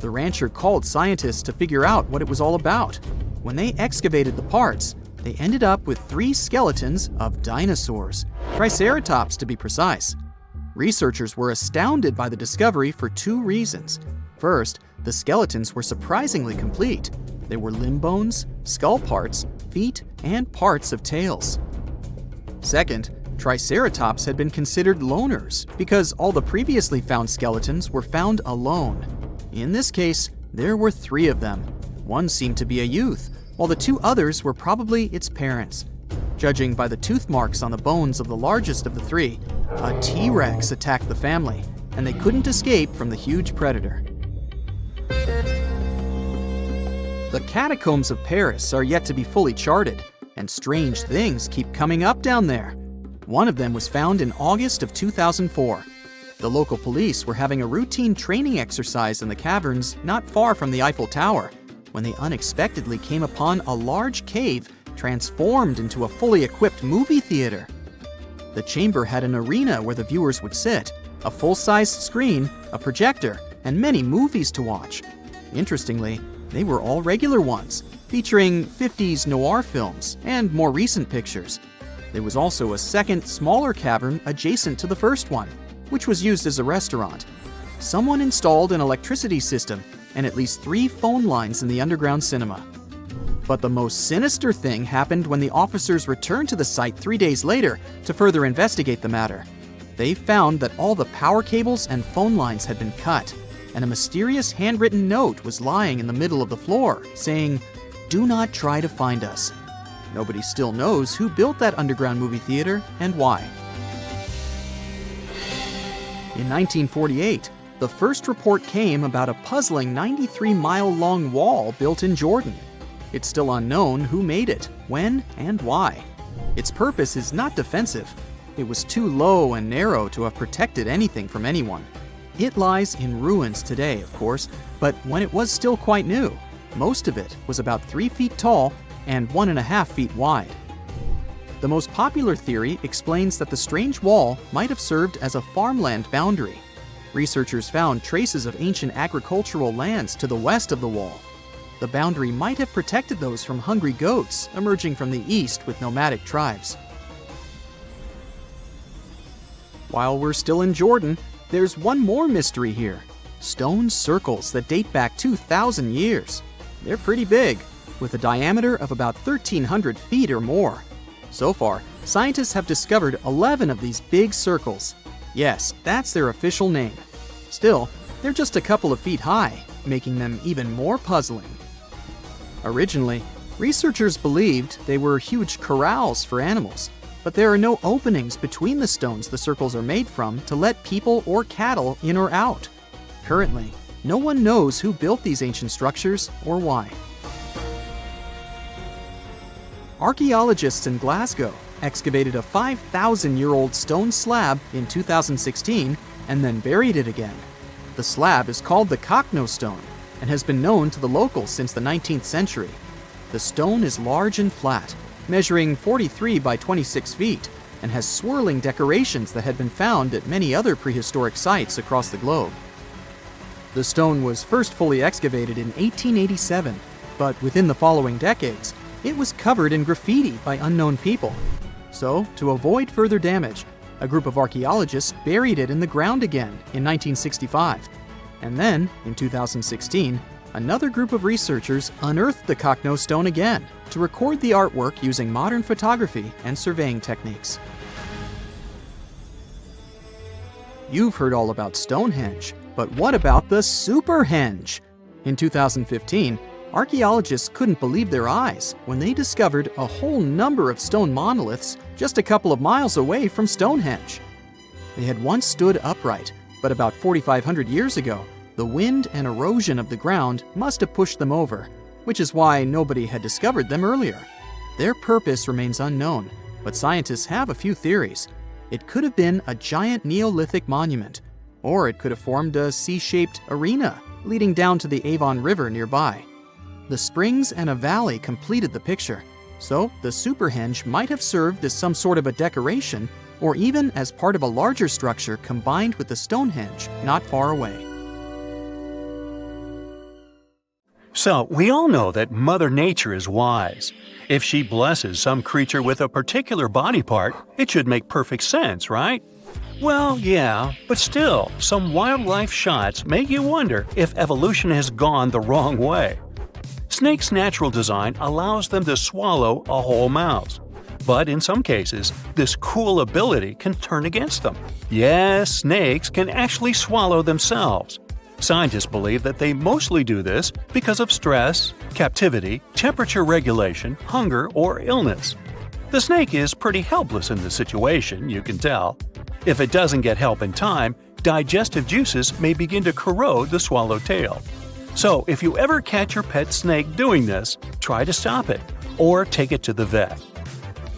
The rancher called scientists to figure out what it was all about. When they excavated the parts, they ended up with 3 skeletons of dinosaurs, Triceratops to be precise. Researchers were astounded by the discovery for 2 reasons. First, the skeletons were surprisingly complete. They were limb bones, skull parts, feet, and parts of tails. Second, Triceratops had been considered loners because all the previously found skeletons were found alone. In this case, there were 3 of them. One seemed to be a youth, while the 2 others were probably its parents. Judging by the tooth marks on the bones of the largest of the 3, a T-Rex attacked the family, and they couldn't escape from the huge predator. The catacombs of Paris are yet to be fully charted, and strange things keep coming up down there. One of them was found in August of 2004. The local police were having a routine training exercise in the caverns not far from the Eiffel Tower when they unexpectedly came upon a large cave transformed into a fully equipped movie theater. The chamber had an arena where the viewers would sit, a full-sized screen, a projector, and many movies to watch. Interestingly, they were all regular ones, featuring 50s noir films and more recent pictures. There was also a second, smaller cavern adjacent to the first one, which was used as a restaurant. Someone installed an electricity system and at least 3 phone lines in the underground cinema. But the most sinister thing happened when the officers returned to the site 3 days later to further investigate the matter. They found that all the power cables and phone lines had been cut, and a mysterious handwritten note was lying in the middle of the floor, saying, "Do not try to find us." Nobody still knows who built that underground movie theater and why. In 1948, the first report came about a puzzling 93-mile-long wall built in Jordan. It's still unknown who made it, when, and why. Its purpose is not defensive. It was too low and narrow to have protected anything from anyone. It lies in ruins today, of course, but when it was still quite new, most of it was about 3 feet tall and 1.5 feet wide. The most popular theory explains that the strange wall might have served as a farmland boundary. Researchers found traces of ancient agricultural lands to the west of the wall. The boundary might have protected those from hungry goats emerging from the east with nomadic tribes. While we're still in Jordan, there's one more mystery here: stone circles that date back 2,000 years. They're pretty big, with a diameter of about 1,300 feet or more. So far, scientists have discovered 11 of these big circles. Yes, that's their official name. Still, they're just a couple of feet high, making them even more puzzling. Originally, researchers believed they were huge corrals for animals, but there are no openings between the stones the circles are made from to let people or cattle in or out. Currently, no one knows who built these ancient structures or why. Archaeologists in Glasgow excavated a 5,000-year-old stone slab in 2016 and then buried it again. The slab is called the Cockno stone and has been known to the locals since the 19th century. The stone is large and flat, measuring 43 by 26 feet, and has swirling decorations that had been found at many other prehistoric sites across the globe. The stone was first fully excavated in 1887, but within the following decades, it was covered in graffiti by unknown people. So, to avoid further damage, a group of archaeologists buried it in the ground again in 1965. And then, in 2016, another group of researchers unearthed the Cockno stone again to record the artwork using modern photography and surveying techniques. You've heard all about Stonehenge, but what about the Superhenge? In 2015, archaeologists couldn't believe their eyes when they discovered a whole number of stone monoliths just a couple of miles away from Stonehenge. They had once stood upright, but about 4,500 years ago, the wind and erosion of the ground must have pushed them over, which is why nobody had discovered them earlier. Their purpose remains unknown, but scientists have a few theories. It could have been a giant Neolithic monument, or it could have formed a C-shaped arena leading down to the Avon River nearby. The springs and a valley completed the picture, so the superhenge might have served as some sort of a decoration or even as part of a larger structure combined with the Stonehenge not far away. So, we all know that Mother Nature is wise. If she blesses some creature with a particular body part, it should make perfect sense, right? Well, yeah, but still, some wildlife shots make you wonder if evolution has gone the wrong way. Snakes' natural design allows them to swallow a whole mouse. But in some cases, this cool ability can turn against them. Yes, snakes can actually swallow themselves. Scientists believe that they mostly do this because of stress, captivity, temperature regulation, hunger, or illness. The snake is pretty helpless in this situation, you can tell. If it doesn't get help in time, digestive juices may begin to corrode the swallowed tail. So if you ever catch your pet snake doing this, try to stop it, or take it to the vet.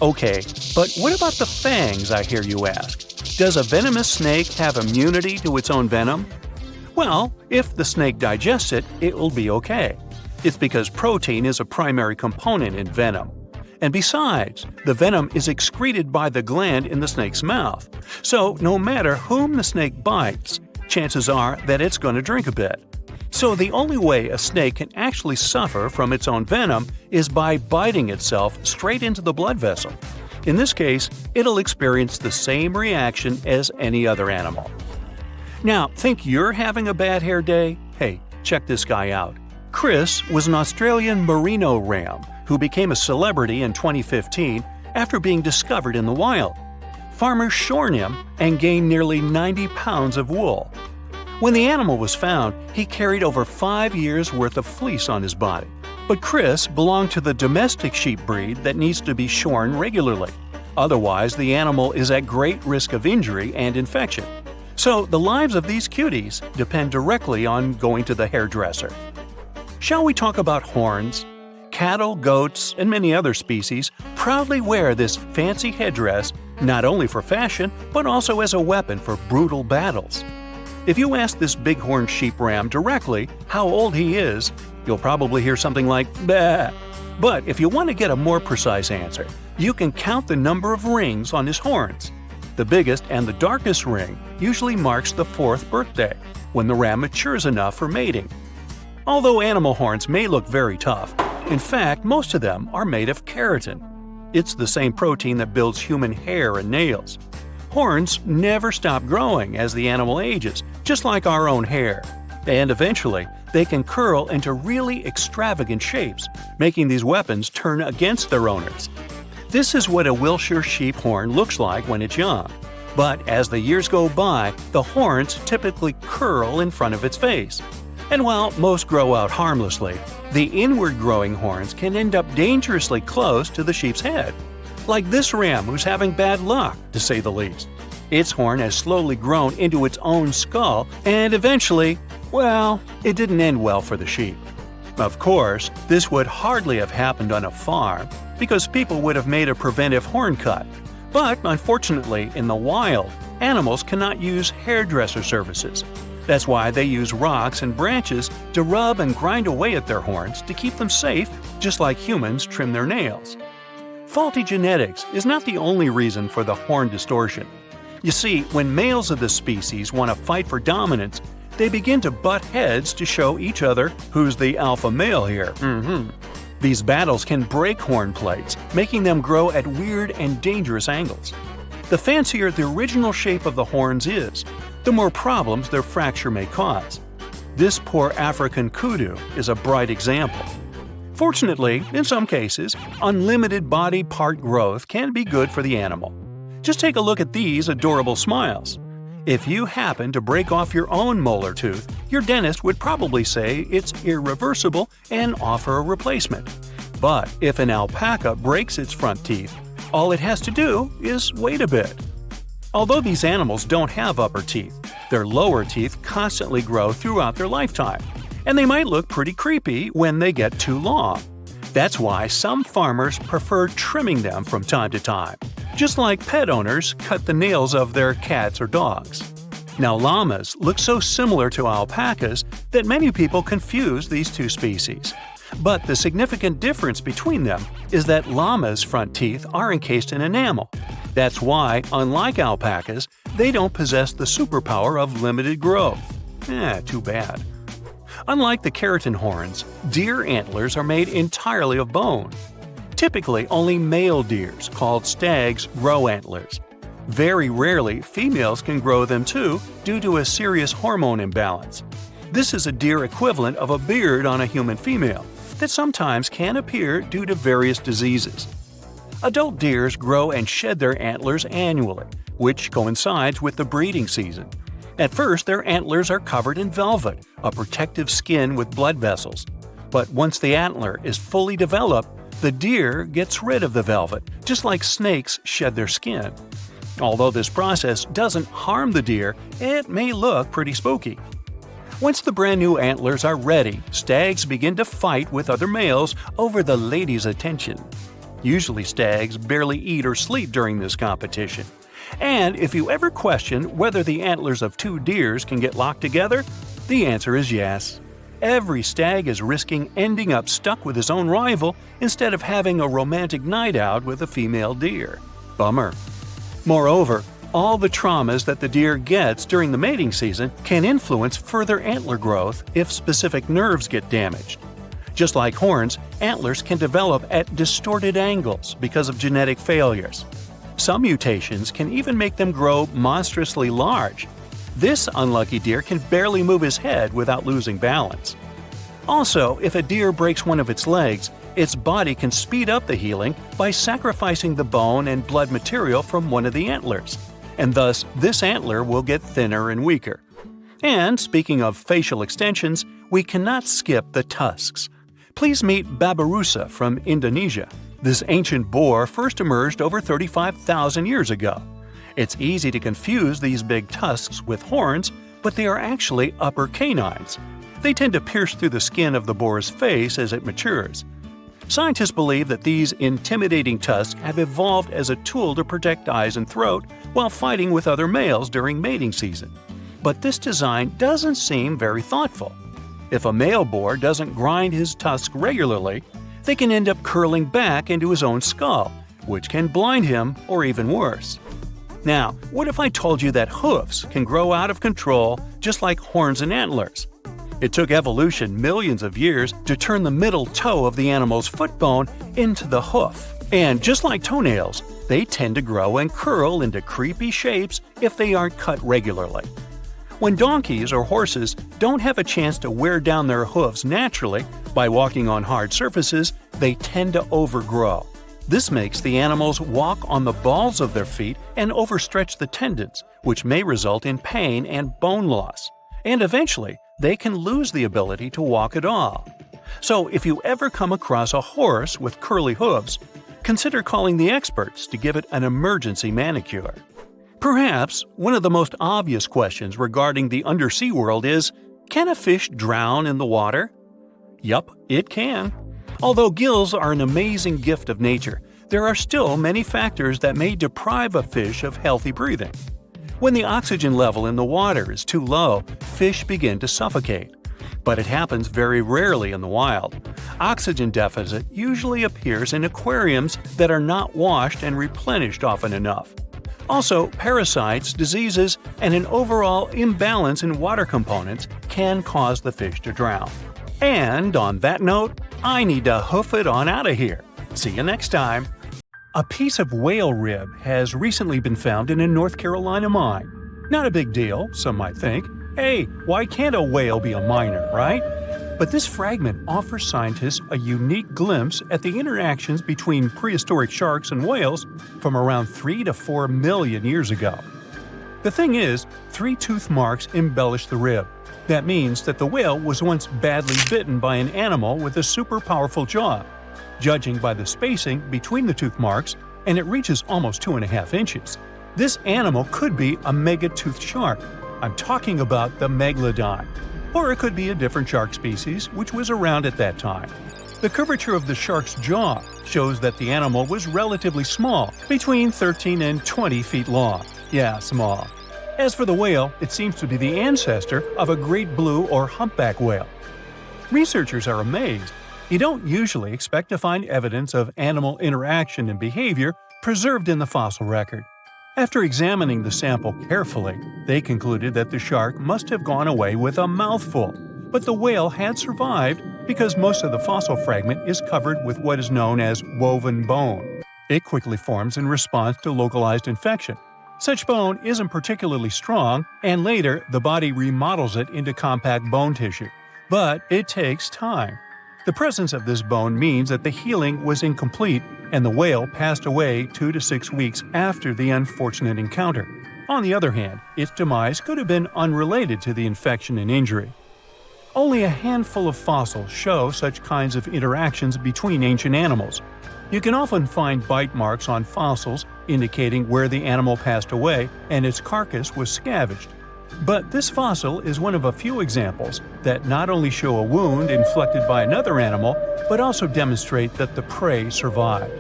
Okay, but what about the fangs, I hear you ask? Does a venomous snake have immunity to its own venom? Well, if the snake digests it, it will be okay. It's because protein is a primary component in venom. And besides, the venom is excreted by the gland in the snake's mouth. So no matter whom the snake bites, chances are that it's going to drink a bit. So the only way a snake can actually suffer from its own venom is by biting itself straight into the blood vessel. In this case, it'll experience the same reaction as any other animal. Now, think you're having a bad hair day? Hey, check this guy out. Chris was an Australian merino ram who became a celebrity in 2015 after being discovered in the wild. Farmers shorn him and gained nearly 90 pounds of wool. When the animal was found, he carried over 5 years' worth of fleece on his body. But Chris belonged to the domestic sheep breed that needs to be shorn regularly. Otherwise, the animal is at great risk of injury and infection. So the lives of these cuties depend directly on going to the hairdresser. Shall we talk about horns? Cattle, goats, and many other species proudly wear this fancy headdress not only for fashion, but also as a weapon for brutal battles. If you ask this bighorn sheep ram directly how old he is, you'll probably hear something like, "Bah." But if you want to get a more precise answer, you can count the number of rings on his horns. The biggest and the darkest ring usually marks the 4th birthday, when the ram matures enough for mating. Although animal horns may look very tough, in fact, most of them are made of keratin. It's the same protein that builds human hair and nails. Horns never stop growing as the animal ages, just like our own hair. And eventually, they can curl into really extravagant shapes, making these weapons turn against their owners. This is what a Wiltshire sheep horn looks like when it's young. But as the years go by, the horns typically curl in front of its face. And while most grow out harmlessly, the inward-growing horns can end up dangerously close to the sheep's head. Like this ram who's having bad luck, to say the least. Its horn has slowly grown into its own skull, and eventually, well, it didn't end well for the sheep. Of course, this would hardly have happened on a farm, because people would have made a preventive horn cut. But unfortunately, in the wild, animals cannot use hairdresser services. That's why they use rocks and branches to rub and grind away at their horns to keep them safe, just like humans trim their nails. Faulty genetics is not the only reason for the horn distortion. You see, when males of the species want to fight for dominance, they begin to butt heads to show each other who's the alpha male here. These battles can break horn plates, making them grow at weird and dangerous angles. The fancier the original shape of the horns is, the more problems their fracture may cause. This poor African kudu is a bright example. Fortunately, in some cases, unlimited body part growth can be good for the animal. Just take a look at these adorable smiles. If you happen to break off your own molar tooth, your dentist would probably say it's irreversible and offer a replacement. But if an alpaca breaks its front teeth, all it has to do is wait a bit. Although these animals don't have upper teeth, their lower teeth constantly grow throughout their lifetime, and they might look pretty creepy when they get too long. That's why some farmers prefer trimming them from time to time, just like pet owners cut the nails of their cats or dogs. Now, llamas look so similar to alpacas that many people confuse these two species. But the significant difference between them is that llamas' front teeth are encased in enamel. That's why, unlike alpacas, they don't possess the superpower of limited growth. Too bad. Unlike the keratin horns, deer antlers are made entirely of bone. Typically, only male deers, called stags, grow antlers. Very rarely, females can grow them too due to a serious hormone imbalance. This is a deer equivalent of a beard on a human female that sometimes can appear due to various diseases. Adult deers grow and shed their antlers annually, which coincides with the breeding season. At first, their antlers are covered in velvet, a protective skin with blood vessels. But once the antler is fully developed, the deer gets rid of the velvet, just like snakes shed their skin. Although this process doesn't harm the deer, it may look pretty spooky. Once the brand new antlers are ready, stags begin to fight with other males over the ladies' attention. Usually stags barely eat or sleep during this competition. And if you ever question whether the antlers of two deers can get locked together, the answer is yes. Every stag is risking ending up stuck with his own rival instead of having a romantic night out with a female deer. Bummer. Moreover, all the traumas that the deer gets during the mating season can influence further antler growth if specific nerves get damaged. Just like horns, antlers can develop at distorted angles because of genetic failures. Some mutations can even make them grow monstrously large. This unlucky deer can barely move his head without losing balance. Also, if a deer breaks one of its legs, its body can speed up the healing by sacrificing the bone and blood material from one of the antlers, and thus this antler will get thinner and weaker. And speaking of facial extensions, we cannot skip the tusks. Please meet Babirusa from Indonesia. This ancient boar first emerged over 35,000 years ago. It's easy to confuse these big tusks with horns, but they are actually upper canines. They tend to pierce through the skin of the boar's face as it matures. Scientists believe that these intimidating tusks have evolved as a tool to protect eyes and throat while fighting with other males during mating season. But this design doesn't seem very thoughtful. If a male boar doesn't grind his tusks regularly, they can end up curling back into his own skull, which can blind him or even worse. Now, what if I told you that hooves can grow out of control just like horns and antlers? It took evolution millions of years to turn the middle toe of the animal's foot bone into the hoof. And just like toenails, they tend to grow and curl into creepy shapes if they aren't cut regularly. When donkeys or horses don't have a chance to wear down their hooves naturally by walking on hard surfaces, they tend to overgrow. This makes the animals walk on the balls of their feet and overstretch the tendons, which may result in pain and bone loss. And eventually, they can lose the ability to walk at all. So if you ever come across a horse with curly hooves, consider calling the experts to give it an emergency manicure. Perhaps one of the most obvious questions regarding the undersea world is, can a fish drown in the water? Yup, it can. Although gills are an amazing gift of nature, there are still many factors that may deprive a fish of healthy breathing. When the oxygen level in the water is too low, fish begin to suffocate. But it happens very rarely in the wild. Oxygen deficit usually appears in aquariums that are not washed and replenished often enough. Also, parasites, diseases, and an overall imbalance in water components can cause the fish to drown. And on that note, I need to hoof it on out of here. See you next time. A piece of whale rib has recently been found in a North Carolina mine. Not a big deal, some might think. Hey, why can't a whale be a miner, right? But this fragment offers scientists a unique glimpse at the interactions between prehistoric sharks and whales from around 3 to 4 million years ago. The thing is, 3 tooth marks embellish the rib. That means that the whale was once badly bitten by an animal with a super powerful jaw. Judging by the spacing between the tooth marks, and it reaches almost 2.5 inches. This animal could be a mega-toothed shark. I'm talking about the megalodon. Or it could be a different shark species which was around at that time. The curvature of the shark's jaw shows that the animal was relatively small, between 13 and 20 feet long. Yeah, small. As for the whale, it seems to be the ancestor of a great blue or humpback whale. Researchers are amazed. You don't usually expect to find evidence of animal interaction and behavior preserved in the fossil record. After examining the sample carefully, they concluded that the shark must have gone away with a mouthful, but the whale had survived because most of the fossil fragment is covered with what is known as woven bone. It quickly forms in response to localized infection. Such bone isn't particularly strong, and later the body remodels it into compact bone tissue. But it takes time. The presence of this bone means that the healing was incomplete and the whale passed away 2 to 6 weeks after the unfortunate encounter. On the other hand, its demise could have been unrelated to the infection and injury. Only a handful of fossils show such kinds of interactions between ancient animals. You can often find bite marks on fossils indicating where the animal passed away and its carcass was scavenged. But this fossil is one of a few examples that not only show a wound inflicted by another animal, but also demonstrate that the prey survived.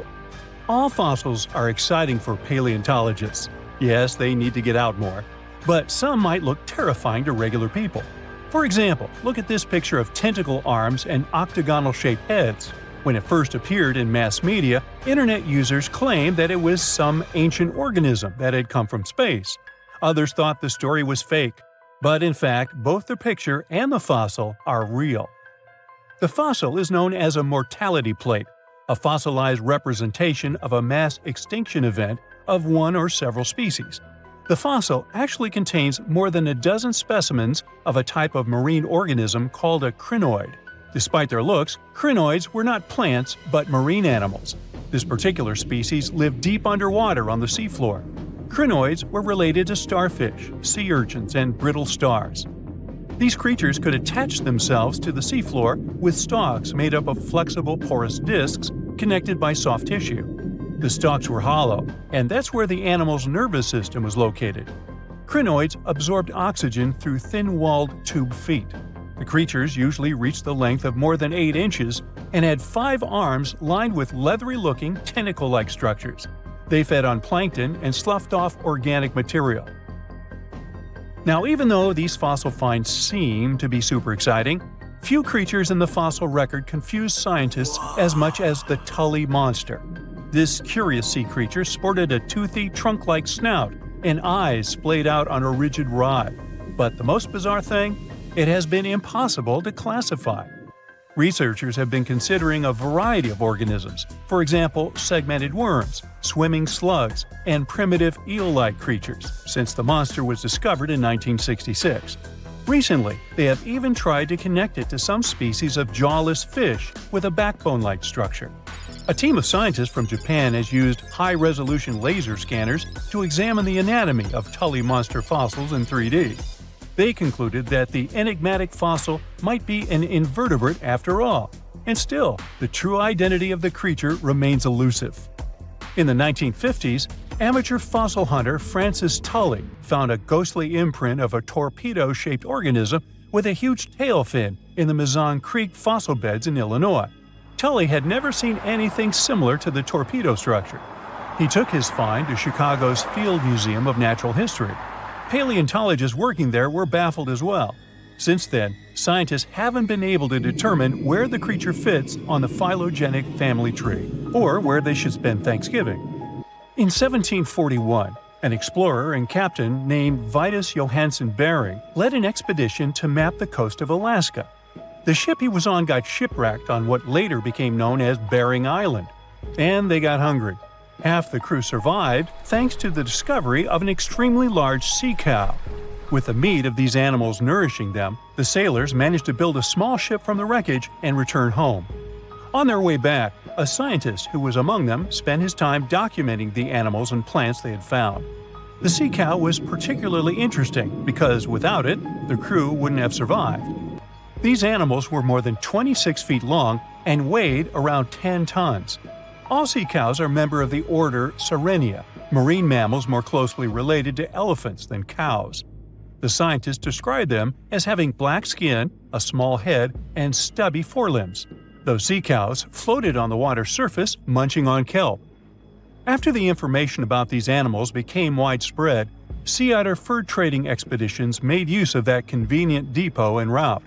All fossils are exciting for paleontologists. Yes, they need to get out more. But some might look terrifying to regular people. For example, look at this picture of tentacle arms and octagonal-shaped heads. When it first appeared in mass media, internet users claimed that it was some ancient organism that had come from space. Others thought the story was fake, but in fact, both the picture and the fossil are real. The fossil is known as a mortality plate, a fossilized representation of a mass extinction event of one or several species. The fossil actually contains more than a dozen specimens of a type of marine organism called a crinoid. Despite their looks, crinoids were not plants but marine animals. This particular species lived deep underwater on the seafloor. Crinoids were related to starfish, sea urchins, and brittle stars. These creatures could attach themselves to the seafloor with stalks made up of flexible porous discs connected by soft tissue. The stalks were hollow, and that's where the animal's nervous system was located. Crinoids absorbed oxygen through thin-walled tube feet. The creatures usually reached the length of more than 8 inches and had 5 arms lined with leathery-looking tentacle-like structures. They fed on plankton and sloughed off organic material. Now, even though these fossil finds seem to be super exciting, few creatures in the fossil record confuse scientists as much as the Tully monster. This curious sea creature sported a toothy, trunk-like snout and eyes splayed out on a rigid rod. But the most bizarre thing? It has been impossible to classify. Researchers have been considering a variety of organisms, for example, segmented worms, swimming slugs, and primitive eel-like creatures, since the monster was discovered in 1966. Recently, they have even tried to connect it to some species of jawless fish with a backbone-like structure. A team of scientists from Japan has used high-resolution laser scanners to examine the anatomy of Tully monster fossils in 3D. They concluded that the enigmatic fossil might be an invertebrate after all, and still, the true identity of the creature remains elusive. In the 1950s, amateur fossil hunter Francis Tully found a ghostly imprint of a torpedo-shaped organism with a huge tail fin in the Mizon Creek fossil beds in Illinois. Tully had never seen anything similar to the torpedo structure. He took his find to Chicago's Field Museum of Natural History. Paleontologists working there were baffled as well. Since then, scientists haven't been able to determine where the creature fits on the phylogenetic family tree, or where they should spend Thanksgiving. In 1741, an explorer and captain named Vitus Johansen Bering led an expedition to map the coast of Alaska. The ship he was on got shipwrecked on what later became known as Bering Island, and they got hungry. Half the crew survived thanks to the discovery of an extremely large sea cow. With the meat of these animals nourishing them, the sailors managed to build a small ship from the wreckage and return home. On their way back, a scientist who was among them spent his time documenting the animals and plants they had found. The sea cow was particularly interesting because without it, the crew wouldn't have survived. These animals were more than 26 feet long and weighed around 10 tons. All sea cows are member of the order Sirenia, marine mammals more closely related to elephants than cows. The scientists describe them as having black skin, a small head, and stubby forelimbs. Those sea cows floated on the water's surface, munching on kelp. After the information about these animals became widespread, sea otter fur trading expeditions made use of that convenient depot en route.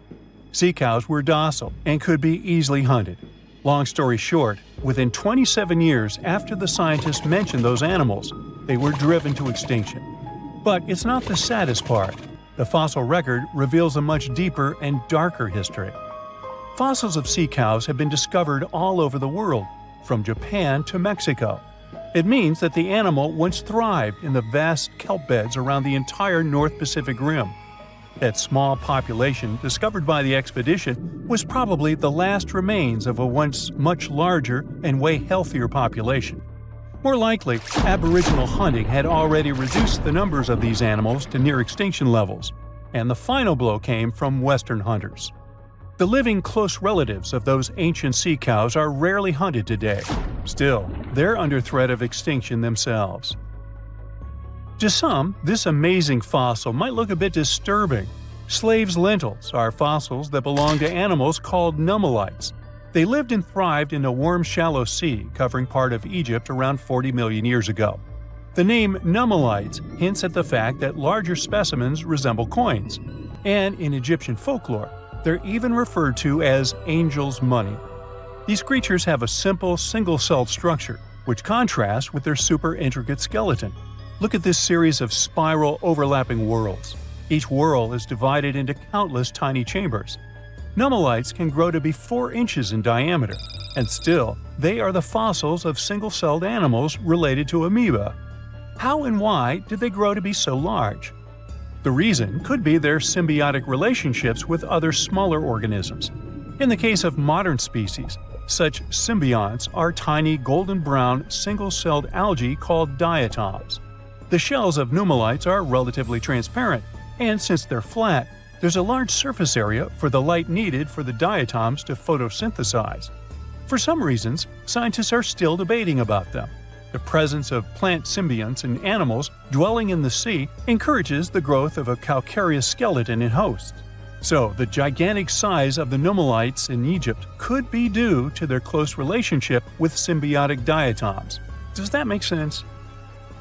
Sea cows were docile and could be easily hunted. Long story short, within 27 years after the scientists mentioned those animals, they were driven to extinction. But it's not the saddest part. The fossil record reveals a much deeper and darker history. Fossils of sea cows have been discovered all over the world, from Japan to Mexico. It means that the animal once thrived in the vast kelp beds around the entire North Pacific Rim. That small population discovered by the expedition was probably the last remains of a once much larger and way healthier population. More likely, Aboriginal hunting had already reduced the numbers of these animals to near extinction levels, and the final blow came from Western hunters. The living close relatives of those ancient sea cows are rarely hunted today. Still, they're under threat of extinction themselves. To some, this amazing fossil might look a bit disturbing. Slaves' lentils are fossils that belong to animals called nummalites. They lived and thrived in a warm, shallow sea covering part of Egypt around 40 million years ago. The name nummalites hints at the fact that larger specimens resemble coins, and in Egyptian folklore, they're even referred to as angel's money. These creatures have a simple, single-celled structure, which contrasts with their super intricate skeleton. Look at this series of spiral overlapping whorls. Each whorl is divided into countless tiny chambers. Nummalites can grow to be 4 inches in diameter, and still, they are the fossils of single-celled animals related to amoeba. How and why did they grow to be so large? The reason could be their symbiotic relationships with other smaller organisms. In the case of modern species, such symbionts are tiny golden-brown single-celled algae called diatoms. The shells of nummalites are relatively transparent, and since they're flat, there's a large surface area for the light needed for the diatoms to photosynthesize. For some reasons, scientists are still debating about them. The presence of plant symbionts in animals dwelling in the sea encourages the growth of a calcareous skeleton in hosts. So, the gigantic size of the nummalites in Egypt could be due to their close relationship with symbiotic diatoms. Does that make sense?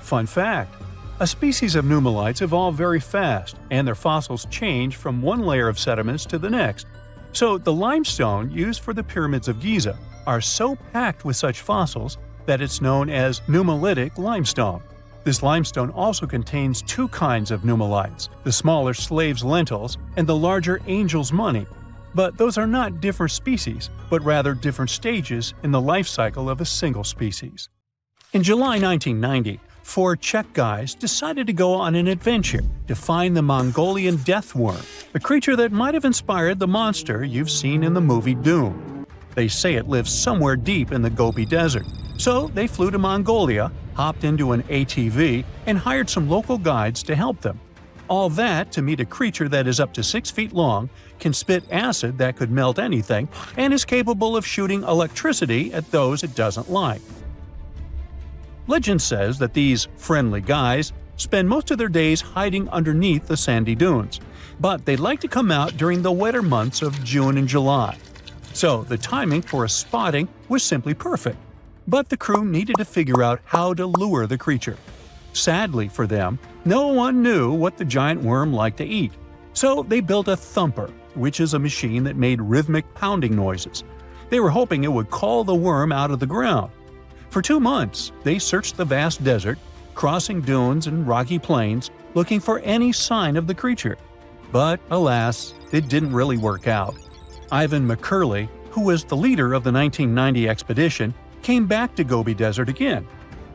Fun fact: a species of nummalites evolve very fast, and their fossils change from one layer of sediments to the next. So, the limestone used for the pyramids of Giza are so packed with such fossils that it's known as nummulitic limestone. This limestone also contains 2 kinds of nummalites, the smaller slave's lentils and the larger angel's money. But those are not different species, but rather different stages in the life cycle of a single species. In July 1990, 4 Czech guys decided to go on an adventure to find the Mongolian death worm, a creature that might have inspired the monster you've seen in the movie Dune. They say it lives somewhere deep in the Gobi Desert. So they flew to Mongolia, hopped into an ATV, and hired some local guides to help them. All that to meet a creature that is up to 6 feet long, can spit acid that could melt anything, and is capable of shooting electricity at those it doesn't like. Legend says that these friendly guys spend most of their days hiding underneath the sandy dunes, but they'd like to come out during the wetter months of June and July. So the timing for a spotting was simply perfect. But the crew needed to figure out how to lure the creature. Sadly for them, no one knew what the giant worm liked to eat. So they built a thumper, which is a machine that made rhythmic pounding noises. They were hoping it would call the worm out of the ground. For 2 months, they searched the vast desert, crossing dunes and rocky plains, looking for any sign of the creature. But alas, it didn't really work out. Ivan McCurley, who was the leader of the 1990 expedition, came back to Gobi Desert again.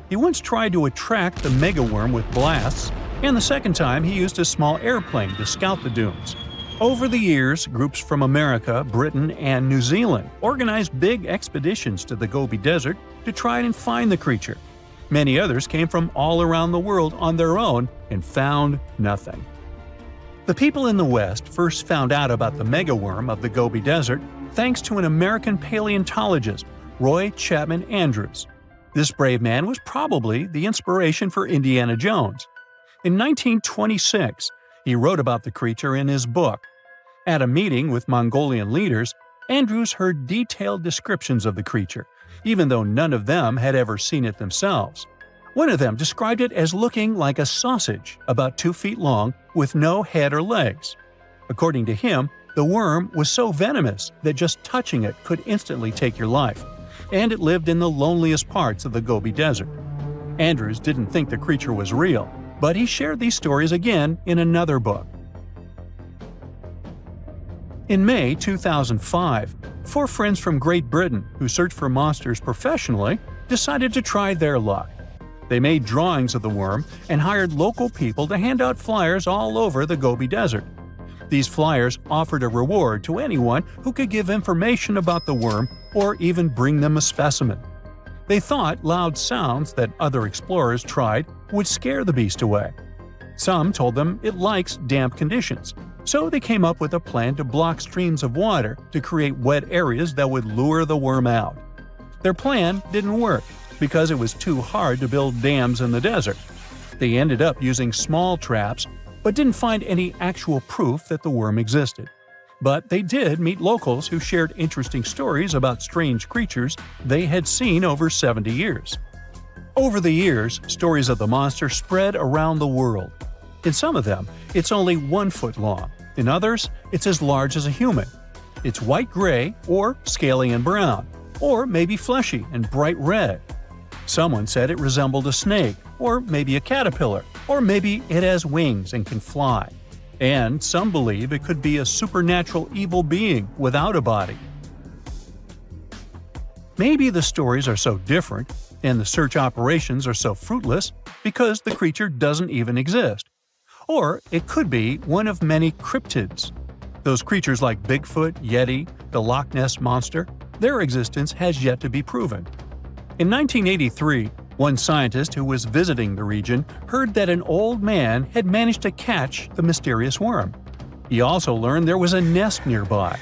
He once tried to attract the megaworm with blasts, and the second time he used a small airplane to scout the dunes. Over the years, groups from America, Britain, and New Zealand organized big expeditions to the Gobi Desert to try and find the creature. Many others came from all around the world on their own and found nothing. The people in the West first found out about the megaworm of the Gobi Desert thanks to an American paleontologist, Roy Chapman Andrews. This brave man was probably the inspiration for Indiana Jones. In 1926, he wrote about the creature in his book. At a meeting with Mongolian leaders, Andrews heard detailed descriptions of the creature, even though none of them had ever seen it themselves. One of them described it as looking like a sausage, about 2 feet long, with no head or legs. According to him, the worm was so venomous that just touching it could instantly take your life, and it lived in the loneliest parts of the Gobi Desert. Andrews didn't think the creature was real, but he shared these stories again in another book. In May 2005, 4 friends from Great Britain who search for monsters professionally decided to try their luck. They made drawings of the worm and hired local people to hand out flyers all over the Gobi Desert. These flyers offered a reward to anyone who could give information about the worm or even bring them a specimen. They thought loud sounds that other explorers tried would scare the beast away. Some told them it likes damp conditions, so they came up with a plan to block streams of water to create wet areas that would lure the worm out. Their plan didn't work because it was too hard to build dams in the desert. They ended up using small traps, but didn't find any actual proof that the worm existed. But they did meet locals who shared interesting stories about strange creatures they had seen over 70 years. Over the years, stories of the monster spread around the world. In some of them, it's only 1 foot long. In others, it's as large as a human. It's white-gray or scaly and brown, or maybe fleshy and bright red. Someone said it resembled a snake, or maybe a caterpillar, or maybe it has wings and can fly. And some believe it could be a supernatural evil being without a body. Maybe the stories are so different, and the search operations are so fruitless, because the creature doesn't even exist. Or it could be one of many cryptids. Those creatures like Bigfoot, Yeti, the Loch Ness Monster, their existence has yet to be proven. In 1983, one scientist who was visiting the region heard that an old man had managed to catch the mysterious worm. He also learned there was a nest nearby.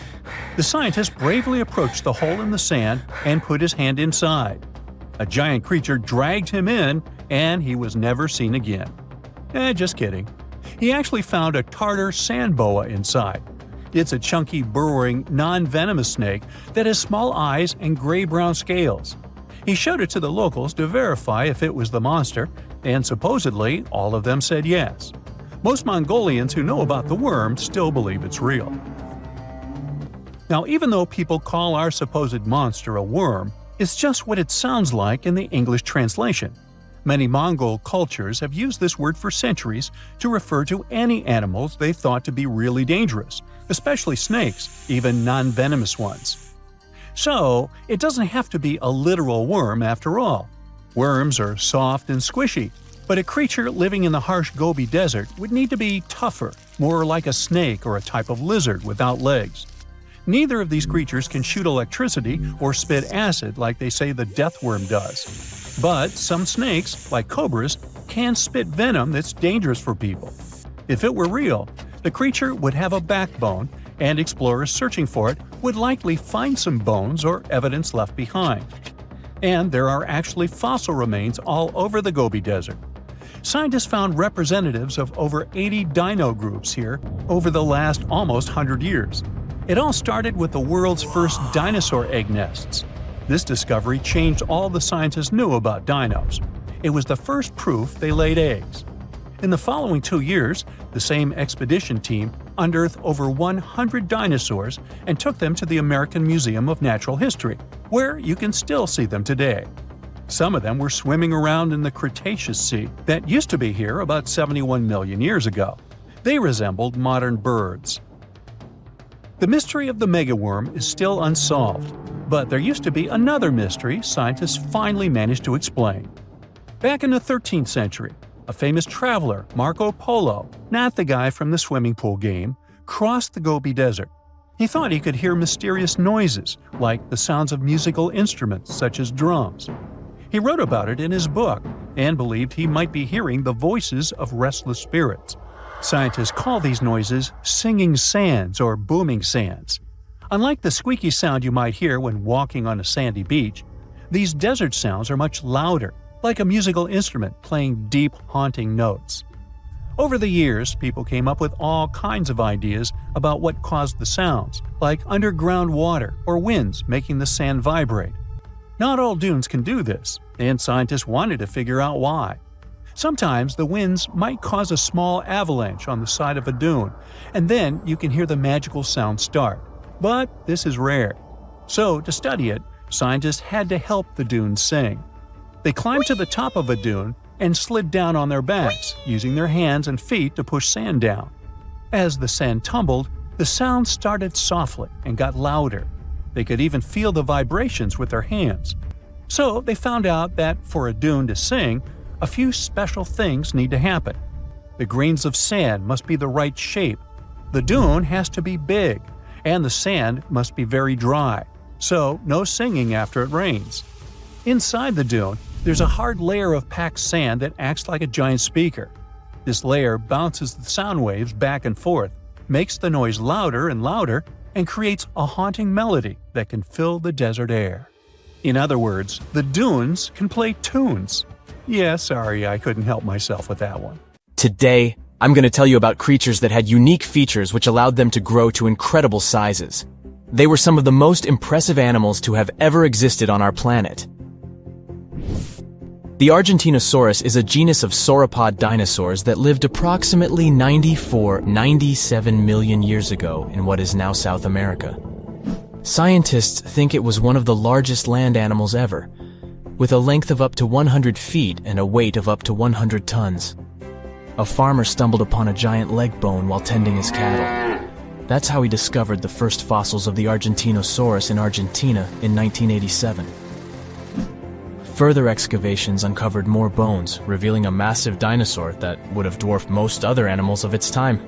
The scientist bravely approached the hole in the sand and put his hand inside. A giant creature dragged him in, and he was never seen again. Just kidding. He actually found a Tartar sand boa inside. It's a chunky, burrowing, non-venomous snake that has small eyes and gray-brown scales. He showed it to the locals to verify if it was the monster, and supposedly all of them said yes. Most Mongolians who know about the worm still believe it's real. Now, even though people call our supposed monster a worm, it's just what it sounds like in the English translation. Many Mongol cultures have used this word for centuries to refer to any animals they thought to be really dangerous, especially snakes, even non-venomous ones. So, it doesn't have to be a literal worm after all. Worms are soft and squishy, but a creature living in the harsh Gobi Desert would need to be tougher, more like a snake or a type of lizard without legs. Neither of these creatures can shoot electricity or spit acid like they say the death worm does. But some snakes, like cobras, can spit venom that's dangerous for people. If it were real, the creature would have a backbone, and explorers searching for it would likely find some bones or evidence left behind. And there are actually fossil remains all over the Gobi Desert. Scientists found representatives of over 80 dino groups here over the last almost 100 years. It all started with the world's first dinosaur egg nests. This discovery changed all the scientists knew about dinos. It was the first proof they laid eggs. In the following 2 years, the same expedition team unearthed over 100 dinosaurs and took them to the American Museum of Natural History, where you can still see them today. Some of them were swimming around in the Cretaceous Sea that used to be here about 71 million years ago. They resembled modern birds. The mystery of the megaworm is still unsolved, but there used to be another mystery scientists finally managed to explain. Back in the 13th century, a famous traveler, Marco Polo, not the guy from the swimming pool game, crossed the Gobi Desert. He thought he could hear mysterious noises, like the sounds of musical instruments such as drums. He wrote about it in his book and believed he might be hearing the voices of restless spirits. Scientists call these noises singing sands or booming sands. Unlike the squeaky sound you might hear when walking on a sandy beach, these desert sounds are much louder, like a musical instrument playing deep, haunting notes. Over the years, people came up with all kinds of ideas about what caused the sounds, like underground water or winds making the sand vibrate. Not all dunes can do this, and scientists wanted to figure out why. Sometimes the winds might cause a small avalanche on the side of a dune, and then you can hear the magical sound start. But this is rare. So, to study it, scientists had to help the dunes sing. They climbed to the top of a dune and slid down on their backs, using their hands and feet to push sand down. As the sand tumbled, the sound started softly and got louder. They could even feel the vibrations with their hands. So they found out that for a dune to sing, a few special things need to happen. The grains of sand must be the right shape. The dune has to be big, and the sand must be very dry, so no singing after it rains. Inside the dune, there's a hard layer of packed sand that acts like a giant speaker. This layer bounces the sound waves back and forth, makes the noise louder and louder, and creates a haunting melody that can fill the desert air. In other words, the dunes can play tunes. Yeah, sorry, I couldn't help myself with that one. Today, I'm going to tell you about creatures that had unique features which allowed them to grow to incredible sizes. They were some of the most impressive animals to have ever existed on our planet. The Argentinosaurus is a genus of sauropod dinosaurs that lived approximately 97 million years ago in what is now South America. Scientists think it was one of the largest land animals ever, with a length of up to 100 feet and a weight of up to 100 tons. A farmer stumbled upon a giant leg bone while tending his cattle. That's how he discovered the first fossils of the Argentinosaurus in Argentina in 1987. Further excavations uncovered more bones, revealing a massive dinosaur that would have dwarfed most other animals of its time.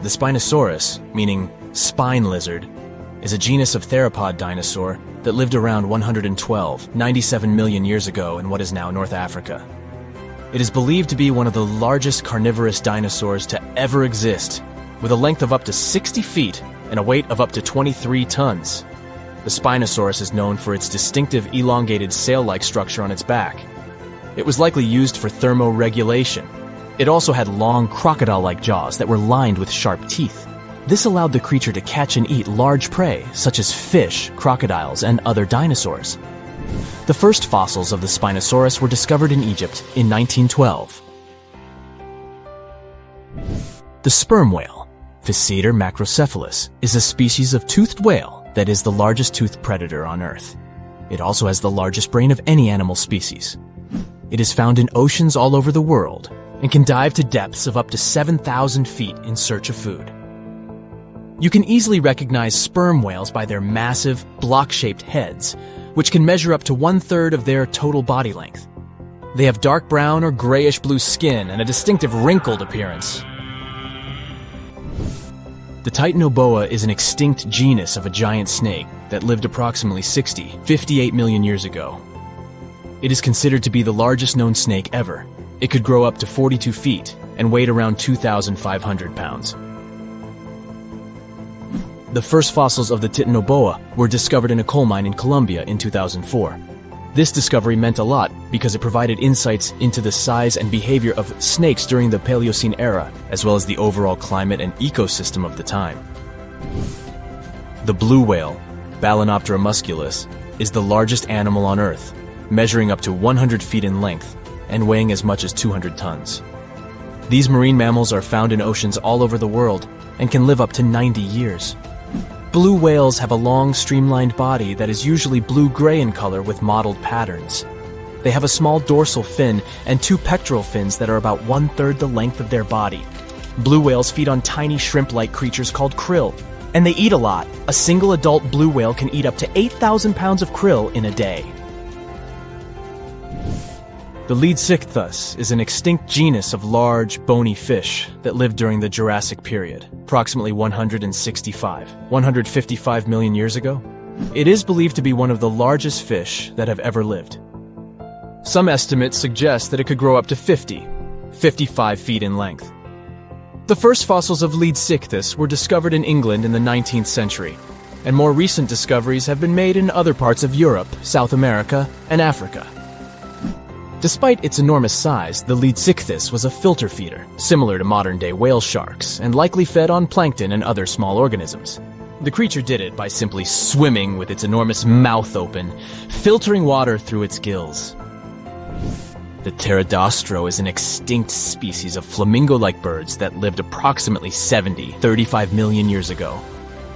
The Spinosaurus, meaning spine lizard, is a genus of theropod dinosaur that lived around 97 million years ago in what is now North Africa. It is believed to be one of the largest carnivorous dinosaurs to ever exist, with a length of up to 60 feet and a weight of up to 23 tons. The Spinosaurus is known for its distinctive elongated sail-like structure on its back. It was likely used for thermoregulation. It also had long crocodile-like jaws that were lined with sharp teeth. This allowed the creature to catch and eat large prey, such as fish, crocodiles, and other dinosaurs. The first fossils of the Spinosaurus were discovered in Egypt in 1912. The sperm whale, Physeter macrocephalus, is a species of toothed whale that is the largest toothed predator on Earth. It also has the largest brain of any animal species. It is found in oceans all over the world and can dive to depths of up to 7,000 feet in search of food. You can easily recognize sperm whales by their massive, block-shaped heads, which can measure up to 1/3 of their total body length. They have dark brown or grayish-blue skin and a distinctive wrinkled appearance. The Titanoboa is an extinct genus of a giant snake that lived approximately 58 million years ago. It is considered to be the largest known snake ever. It could grow up to 42 feet and weighed around 2,500 pounds. The first fossils of the Titanoboa were discovered in a coal mine in Colombia in 2004. This discovery meant a lot because it provided insights into the size and behavior of snakes during the Paleocene era, as well as the overall climate and ecosystem of the time. The blue whale, Balænoptera musculus, is the largest animal on Earth, measuring up to 100 feet in length and weighing as much as 200 tons. These marine mammals are found in oceans all over the world and can live up to 90 years. Blue whales have a long, streamlined body that is usually blue-gray in color with mottled patterns. They have a small dorsal fin and 2 pectoral fins that are about 1/3 the length of their body. Blue whales feed on tiny shrimp-like creatures called krill, and they eat a lot. A single adult blue whale can eat up to 8,000 pounds of krill in a day. The Leadsichthus is an extinct genus of large, bony fish that lived during the Jurassic period, approximately 155 million years ago. It is believed to be one of the largest fish that have ever lived. Some estimates suggest that it could grow up to 55 feet in length. The first fossils of Leedsichthys were discovered in England in the 19th century, and more recent discoveries have been made in other parts of Europe, South America, and Africa. Despite its enormous size, the Leedsichthys was a filter feeder, similar to modern-day whale sharks, and likely fed on plankton and other small organisms. The creature did it by simply swimming with its enormous mouth open, filtering water through its gills. The pterodostro is an extinct species of flamingo-like birds that lived approximately 35 million years ago.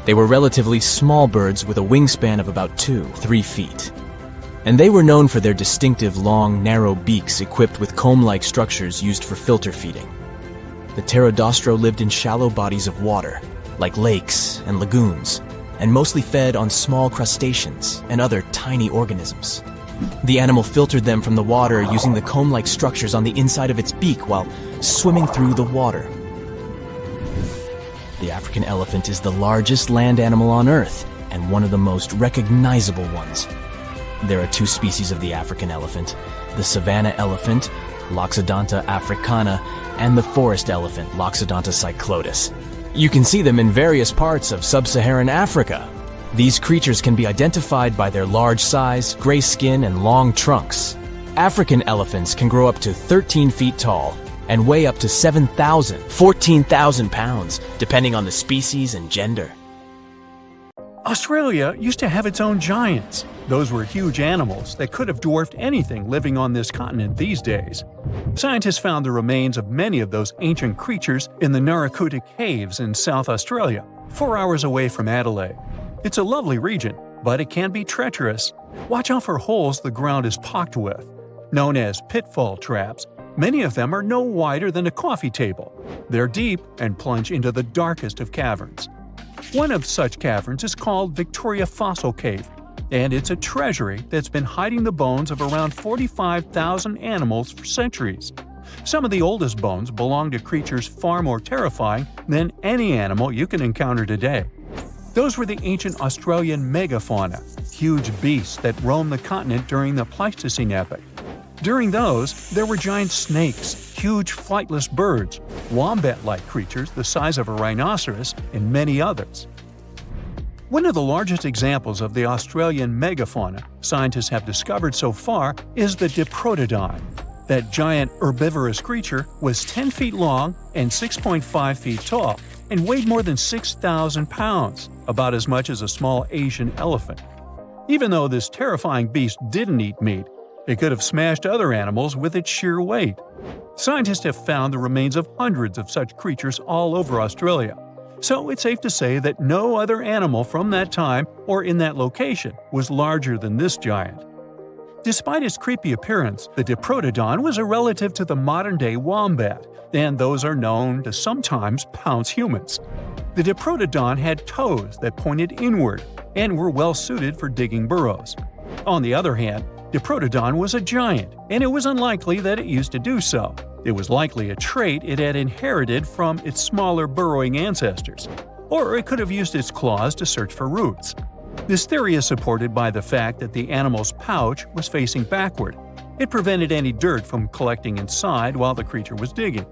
They were relatively small birds with a wingspan of about 2-3 feet. And they were known for their distinctive long, narrow beaks equipped with comb-like structures used for filter feeding. The pterodostro lived in shallow bodies of water, like lakes and lagoons, and mostly fed on small crustaceans and other tiny organisms. The animal filtered them from the water using the comb-like structures on the inside of its beak while swimming through the water. The African elephant is the largest land animal on Earth and one of the most recognizable ones. There are two species of the African elephant, the savanna elephant, Loxodonta africana, and the forest elephant, Loxodonta cyclotis. You can see them in various parts of sub-Saharan Africa. These creatures can be identified by their large size, gray skin, and long trunks. African elephants can grow up to 13 feet tall and weigh up to 14,000 pounds, depending on the species and gender. Australia used to have its own giants. Those were huge animals that could have dwarfed anything living on this continent these days. Scientists found the remains of many of those ancient creatures in the Narracuta Caves in South Australia, 4 hours away from Adelaide. It's a lovely region, but it can be treacherous. Watch out for holes the ground is pocked with. Known as pitfall traps, many of them are no wider than a coffee table. They're deep and plunge into the darkest of caverns. One of such caverns is called Victoria Fossil Cave, and it's a treasury that's been hiding the bones of around 45,000 animals for centuries. Some of the oldest bones belong to creatures far more terrifying than any animal you can encounter today. Those were the ancient Australian mega-fauna, huge beasts that roamed the continent during the Pleistocene epoch. During those, there were giant snakes, huge flightless birds, wombat-like creatures the size of a rhinoceros, and many others. One of the largest examples of the Australian megafauna scientists have discovered so far is the Diprotodon. That giant herbivorous creature was 10 feet long and 6.5 feet tall, and weighed more than 6,000 pounds, about as much as a small Asian elephant. Even though this terrifying beast didn't eat meat, it could have smashed other animals with its sheer weight. Scientists have found the remains of hundreds of such creatures all over Australia, so it's safe to say that no other animal from that time or in that location was larger than this giant. Despite its creepy appearance, the Diprotodon was a relative to the modern-day wombat, and those are known to sometimes pounce humans. The Diprotodon had toes that pointed inward and were well suited for digging burrows. On the other hand, Diprotodon was a giant, and it was unlikely that it used to do so. It was likely a trait it had inherited from its smaller burrowing ancestors, or it could have used its claws to search for roots. This theory is supported by the fact that the animal's pouch was facing backward. It prevented any dirt from collecting inside while the creature was digging.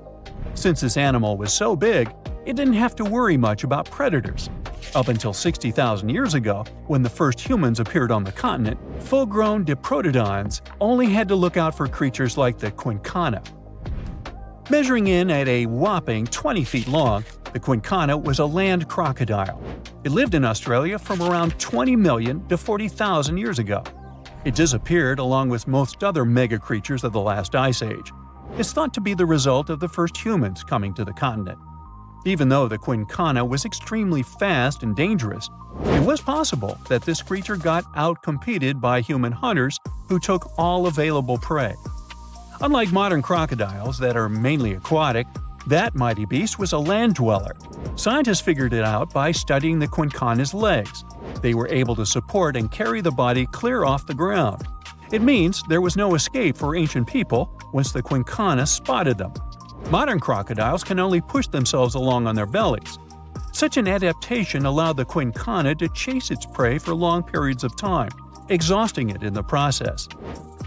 Since this animal was so big, it didn't have to worry much about predators. Up until 60,000 years ago, when the first humans appeared on the continent, full-grown Diprotodons only had to look out for creatures like the quincana. Measuring in at a whopping 20 feet long, the quincana was a land crocodile. It lived in Australia from around 20 million to 40,000 years ago. It disappeared along with most other mega-creatures of the last ice age. It's thought to be the result of the first humans coming to the continent. Even though the quincana was extremely fast and dangerous, it was possible that this creature got out-competed by human hunters who took all available prey. Unlike modern crocodiles that are mainly aquatic, that mighty beast was a land dweller. Scientists figured it out by studying the quincana's legs. They were able to support and carry the body clear off the ground. It means there was no escape for ancient people once the quincana spotted them. Modern crocodiles can only push themselves along on their bellies. Such an adaptation allowed the quinquina to chase its prey for long periods of time, exhausting it in the process.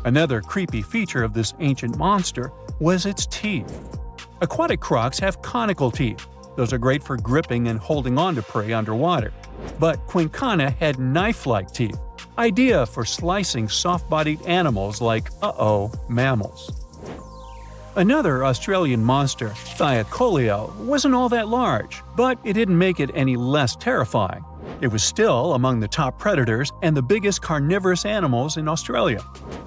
Another creepy feature of this ancient monster was its teeth. Aquatic crocs have conical teeth. Those are great for gripping and holding on to prey underwater. But quinquina had knife-like teeth, ideal for slicing soft-bodied animals like, mammals. Another Australian monster, Thaw, wasn't all that large, but it didn't make it any less terrifying. It was still among the top predators and the biggest carnivorous animals in Australia.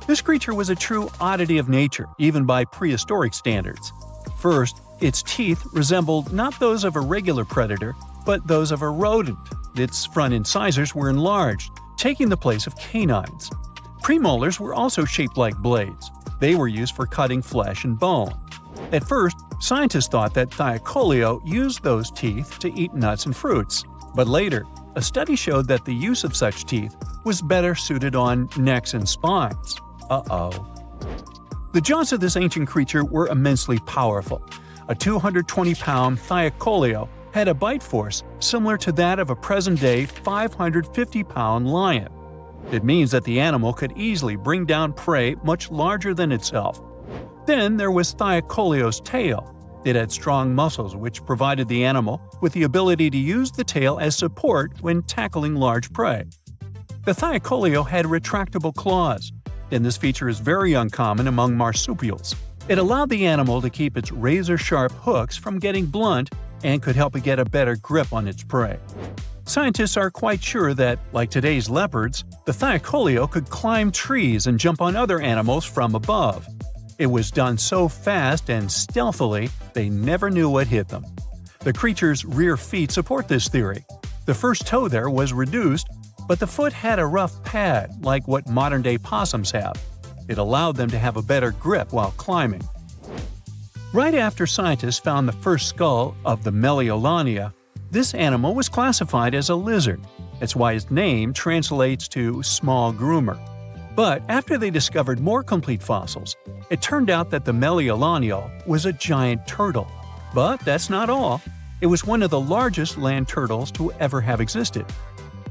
This creature was a true oddity of nature, even by prehistoric standards. First, its teeth resembled not those of a regular predator, but those of a rodent. Its front incisors were enlarged, taking the place of canines. Premolars were also shaped like blades. They were used for cutting flesh and bone. At first, scientists thought that Thaw used those teeth to eat nuts and fruits. But later, a study showed that the use of such teeth was better suited on necks and spines. The jaws of this ancient creature were immensely powerful. A 220-pound Thaw had a bite force similar to that of a present-day 550-pound lion. It means that the animal could easily bring down prey much larger than itself. Then there was Thaw's tail. It had strong muscles which provided the animal with the ability to use the tail as support when tackling large prey. The Thaw had retractable claws, and this feature is very uncommon among marsupials. It allowed the animal to keep its razor-sharp hooks from getting blunt and could help it get a better grip on its prey. Scientists are quite sure that, like today's leopards, the Thaw could climb trees and jump on other animals from above. It was done so fast and stealthily they never knew what hit them. The creature's rear feet support this theory. The first toe there was reduced, but the foot had a rough pad like what modern-day possums have. It allowed them to have a better grip while climbing. Right after scientists found the first skull of the Meliolania, this animal was classified as a lizard. That's why its name translates to small groomer. But after they discovered more complete fossils, it turned out that the Meliolania was a giant turtle. But that's not all. It was one of the largest land turtles to ever have existed.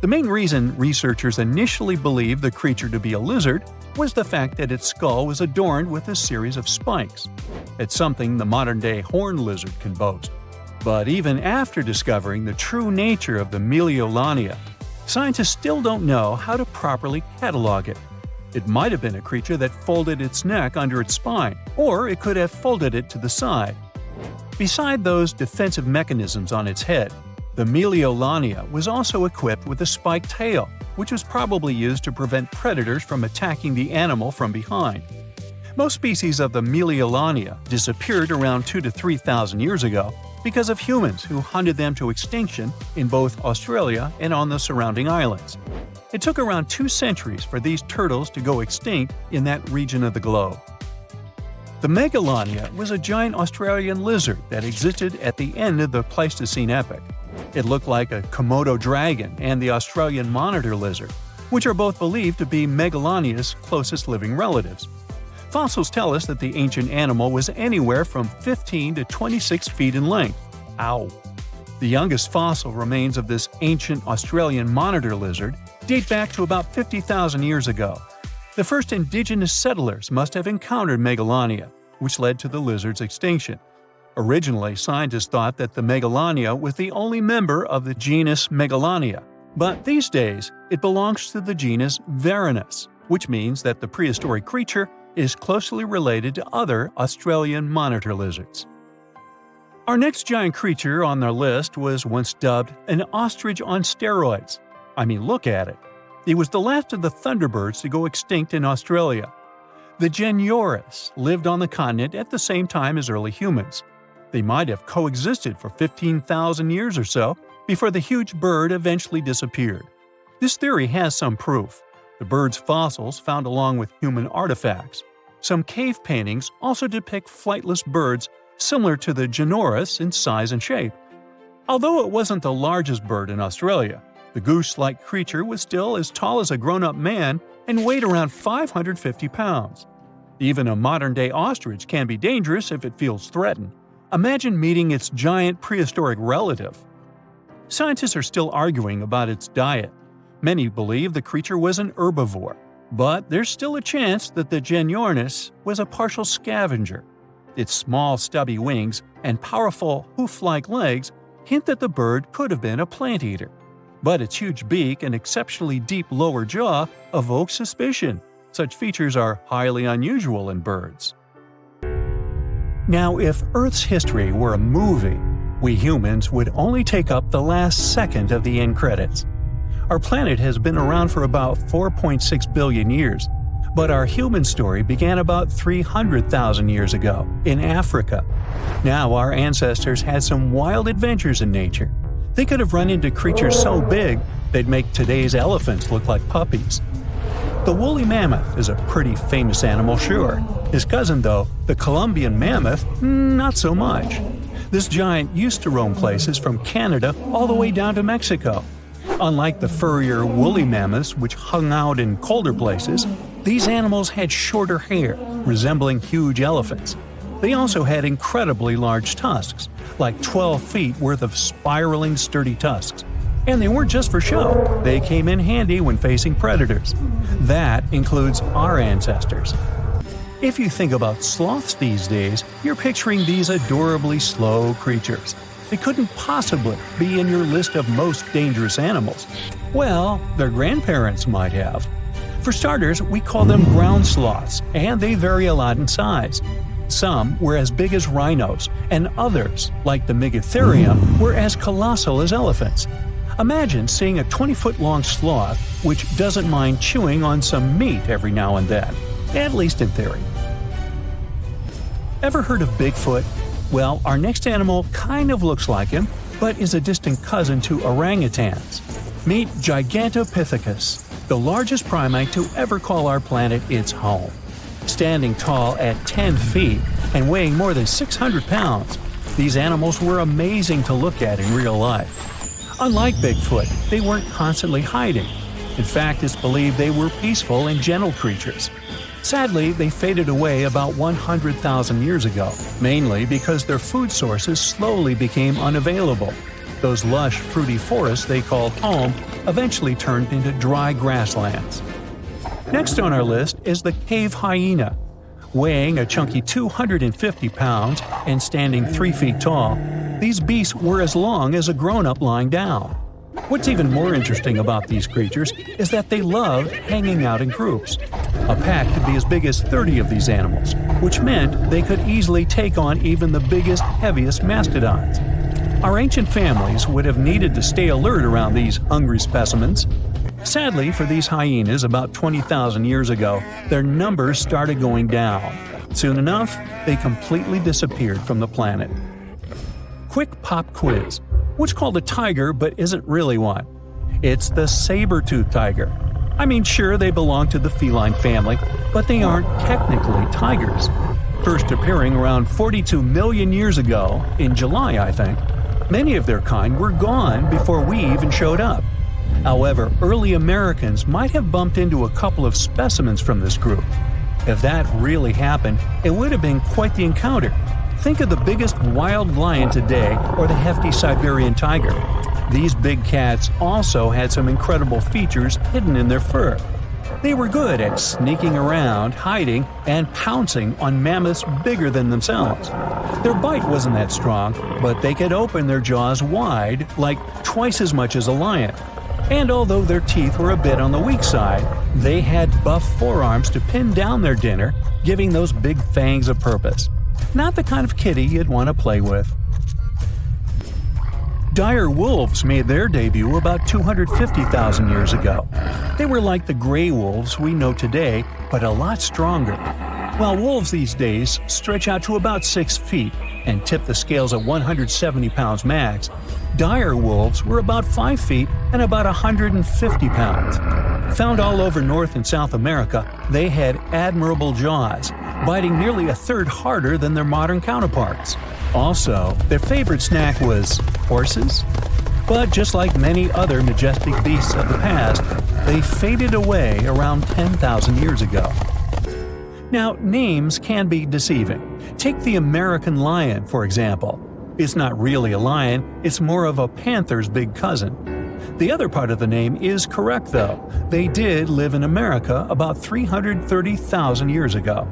The main reason researchers initially believed the creature to be a lizard was the fact that its skull was adorned with a series of spikes. It's something the modern-day horned lizard can boast. But even after discovering the true nature of the Meliolania, scientists still don't know how to properly catalog it. It might have been a creature that folded its neck under its spine, or it could have folded it to the side. Beside those defensive mechanisms on its head, the Meliolania was also equipped with a spiked tail, which was probably used to prevent predators from attacking the animal from behind. Most species of the Meliolania disappeared around 2,000 to 3,000 years ago because of humans who hunted them to extinction in both Australia and on the surrounding islands. It took around 2 centuries for these turtles to go extinct in that region of the globe. The Megalania was a giant Australian lizard that existed at the end of the Pleistocene epoch. It looked like a Komodo dragon and the Australian monitor lizard, which are both believed to be Megalania's closest living relatives. Fossils tell us that the ancient animal was anywhere from 15 to 26 feet in length. Ow! The youngest fossil remains of this ancient Australian monitor lizard date back to about 50,000 years ago. The first indigenous settlers must have encountered Megalania, which led to the lizard's extinction. Originally, scientists thought that the Megalania was the only member of the genus Megalania, but these days it belongs to the genus Varanus, which means that the prehistoric creature is closely related to other Australian monitor lizards. Our next giant creature on the list was once dubbed an ostrich on steroids. I mean, look at it. It was the last of the thunderbirds to go extinct in Australia. The Genurus lived on the continent at the same time as early humans. They might have coexisted for 15,000 years or so before the huge bird eventually disappeared. This theory has some proof. The bird's fossils found along with human artifacts. Some cave paintings also depict flightless birds similar to the Genurus in size and shape. Although it wasn't the largest bird in Australia, the goose-like creature was still as tall as a grown-up man and weighed around 550 pounds. Even a modern-day ostrich can be dangerous if it feels threatened. Imagine meeting its giant prehistoric relative. Scientists are still arguing about its diet. Many believe the creature was an herbivore, but there's still a chance that the Genyornis was a partial scavenger. Its small, stubby wings and powerful hoof-like legs hint that the bird could have been a plant eater. But its huge beak and exceptionally deep lower jaw evoke suspicion. Such features are highly unusual in birds. Now, if Earth's history were a movie, we humans would only take up the last second of the end credits. Our planet has been around for about 4.6 billion years, but our human story began about 300,000 years ago in Africa. Now, our ancestors had some wild adventures in nature. They could have run into creatures so big they'd make today's elephants look like puppies. The woolly mammoth is a pretty famous animal, sure. His cousin, though, the Columbian mammoth, not so much. This giant used to roam places from Canada all the way down to Mexico. Unlike the furrier woolly mammoths, which hung out in colder places, these animals had shorter hair, resembling huge elephants. They also had incredibly large tusks, like 12 feet worth of spiraling, sturdy tusks. And they weren't just for show, they came in handy when facing predators. That includes our ancestors. If you think about sloths these days, you're picturing these adorably slow creatures. They couldn't possibly be in your list of most dangerous animals. Well, their grandparents might have. For starters, we call them ground sloths, and they vary a lot in size. Some were as big as rhinos, and others, like the Megatherium, were as colossal as elephants. Imagine seeing a 20-foot-long sloth which doesn't mind chewing on some meat every now and then, at least in theory. Ever heard of Bigfoot? Well, our next animal kind of looks like him, but is a distant cousin to orangutans. Meet Gigantopithecus, the largest primate to ever call our planet its home. Standing tall at 10 feet and weighing more than 600 pounds, these animals were amazing to look at in real life. Unlike Bigfoot, they weren't constantly hiding. In fact, it's believed they were peaceful and gentle creatures. Sadly, they faded away about 100,000 years ago, mainly because their food sources slowly became unavailable. Those lush, fruity forests they called home eventually turned into dry grasslands. Next on our list is the cave hyena. Weighing a chunky 250 pounds and standing 3 feet tall, these beasts were as long as a grown-up lying down. What's even more interesting about these creatures is that they loved hanging out in groups. A pack could be as big as 30 of these animals, which meant they could easily take on even the biggest, heaviest mastodons. Our ancient families would have needed to stay alert around these hungry specimens. Sadly for these hyenas, about 20,000 years ago, their numbers started going down. Soon enough, they completely disappeared from the planet. Quick pop quiz. What's called a tiger but isn't really one? It's the saber-toothed tiger. I mean, sure, they belong to the feline family, but they aren't technically tigers. First appearing around 42 million years ago, in July, I think, many of their kind were gone before we even showed up. However, early Americans might have bumped into a couple of specimens from this group. If that really happened, it would have been quite the encounter. Think of the biggest wild lion today or the hefty Siberian tiger. These big cats also had some incredible features hidden in their fur. They were good at sneaking around, hiding, and pouncing on mammoths bigger than themselves. Their bite wasn't that strong, but they could open their jaws wide, like twice as much as a lion. And although their teeth were a bit on the weak side, they had buff forearms to pin down their dinner, giving those big fangs a purpose. Not the kind of kitty you'd want to play with. Dire wolves made their debut about 250,000 years ago. They were like the gray wolves we know today, but a lot stronger. While wolves these days stretch out to about 6 feet and tip the scales at 170 pounds max, dire wolves were about 5 feet and about 150 pounds. Found all over North and South America, they had admirable jaws, biting nearly a third harder than their modern counterparts. Also, their favorite snack was horses. But just like many other majestic beasts of the past, they faded away around 10,000 years ago. Now, names can be deceiving. Take the American lion, for example. It's not really a lion, it's more of a panther's big cousin. The other part of the name is correct though. They did live in America about 330,000 years ago.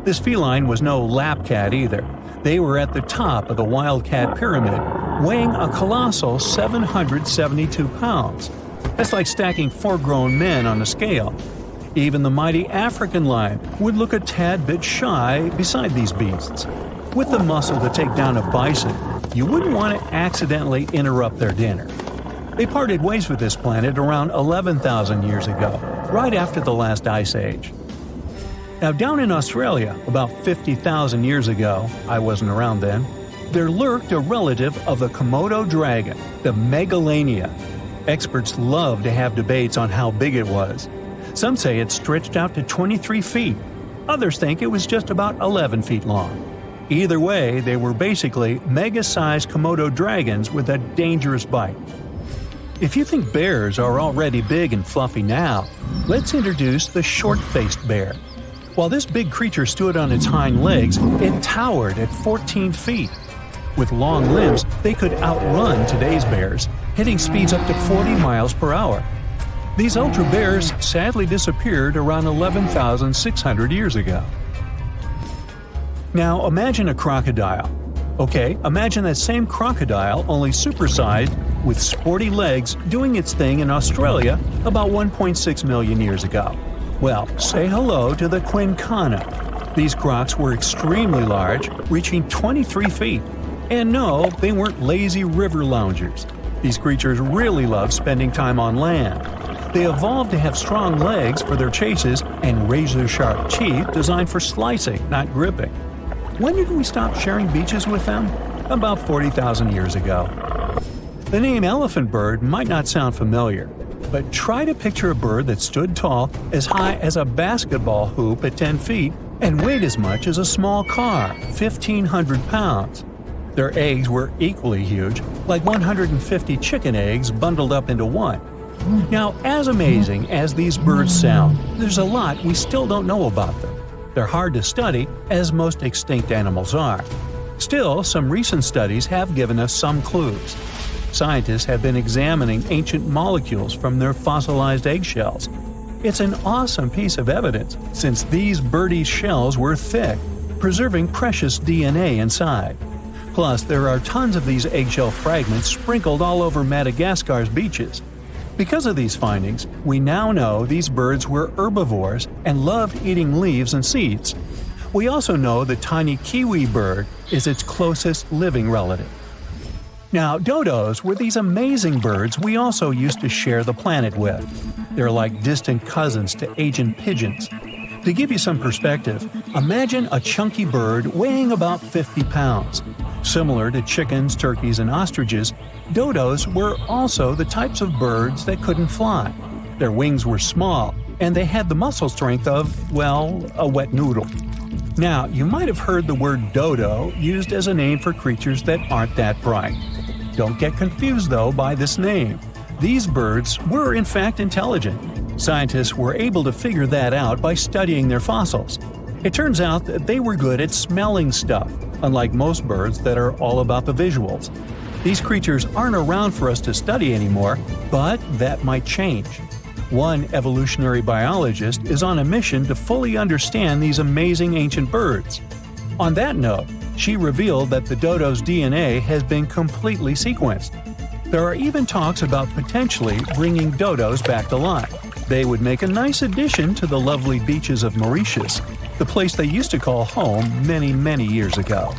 This feline was no lap cat either. They were at the top of the wildcat pyramid, weighing a colossal 772 pounds. That's like stacking 4 grown men on a scale. Even the mighty African lion would look a tad bit shy beside these beasts. With the muscle to take down a bison, you wouldn't want to accidentally interrupt their dinner. They parted ways with this planet around 11,000 years ago, right after the last ice age. Now down in Australia, about 50,000 years ago, I wasn't around then, there lurked a relative of the Komodo dragon, the Megalania. Experts love to have debates on how big it was. Some say it stretched out to 23 feet. Others think it was just about 11 feet long. Either way, they were basically mega-sized Komodo dragons with a dangerous bite. If you think bears are already big and fluffy now, let's introduce the short-faced bear. While this big creature stood on its hind legs, it towered at 14 feet. With long limbs, they could outrun today's bears, hitting speeds up to 40 miles per hour. These ultra bears sadly disappeared around 11,600 years ago. Now imagine a crocodile. Okay, imagine that same crocodile, only supersized, with sporty legs, doing its thing in Australia about 1.6 million years ago. Well, say hello to the quincana. These crocs were extremely large, reaching 23 feet. And no, they weren't lazy river loungers. These creatures really love spending time on land. They evolved to have strong legs for their chases and razor-sharp teeth designed for slicing, not gripping. When did we stop sharing beaches with them? About 40,000 years ago. The name elephant bird might not sound familiar, but try to picture a bird that stood tall as high as a basketball hoop at 10 feet and weighed as much as a small car, 1,500 pounds. Their eggs were equally huge, like 150 chicken eggs bundled up into one. Now, as amazing as these birds sound, there's a lot we still don't know about them. They're hard to study, as most extinct animals are. Still, some recent studies have given us some clues. Scientists have been examining ancient molecules from their fossilized eggshells. It's an awesome piece of evidence, since these birdie shells were thick, preserving precious DNA inside. Plus, there are tons of these eggshell fragments sprinkled all over Madagascar's beaches. Because of these findings, we now know these birds were herbivores and loved eating leaves and seeds. We also know the tiny kiwi bird is its closest living relative. Now, dodos were these amazing birds we also used to share the planet with. They're like distant cousins to Asian pigeons. To give you some perspective, imagine a chunky bird weighing about 50 pounds. Similar to chickens, turkeys, and ostriches, dodos were also the types of birds that couldn't fly. Their wings were small, and they had the muscle strength of, well, a wet noodle. Now, you might have heard the word dodo used as a name for creatures that aren't that bright. Don't get confused, though, by this name. These birds were in fact intelligent. Scientists were able to figure that out by studying their fossils. It turns out that they were good at smelling stuff, unlike most birds that are all about the visuals. These creatures aren't around for us to study anymore, but that might change. One evolutionary biologist is on a mission to fully understand these amazing ancient birds. On that note, she revealed that the dodo's DNA has been completely sequenced. There are even talks about potentially bringing dodos back to life. They would make a nice addition to the lovely beaches of Mauritius, the place they used to call home many, many years ago.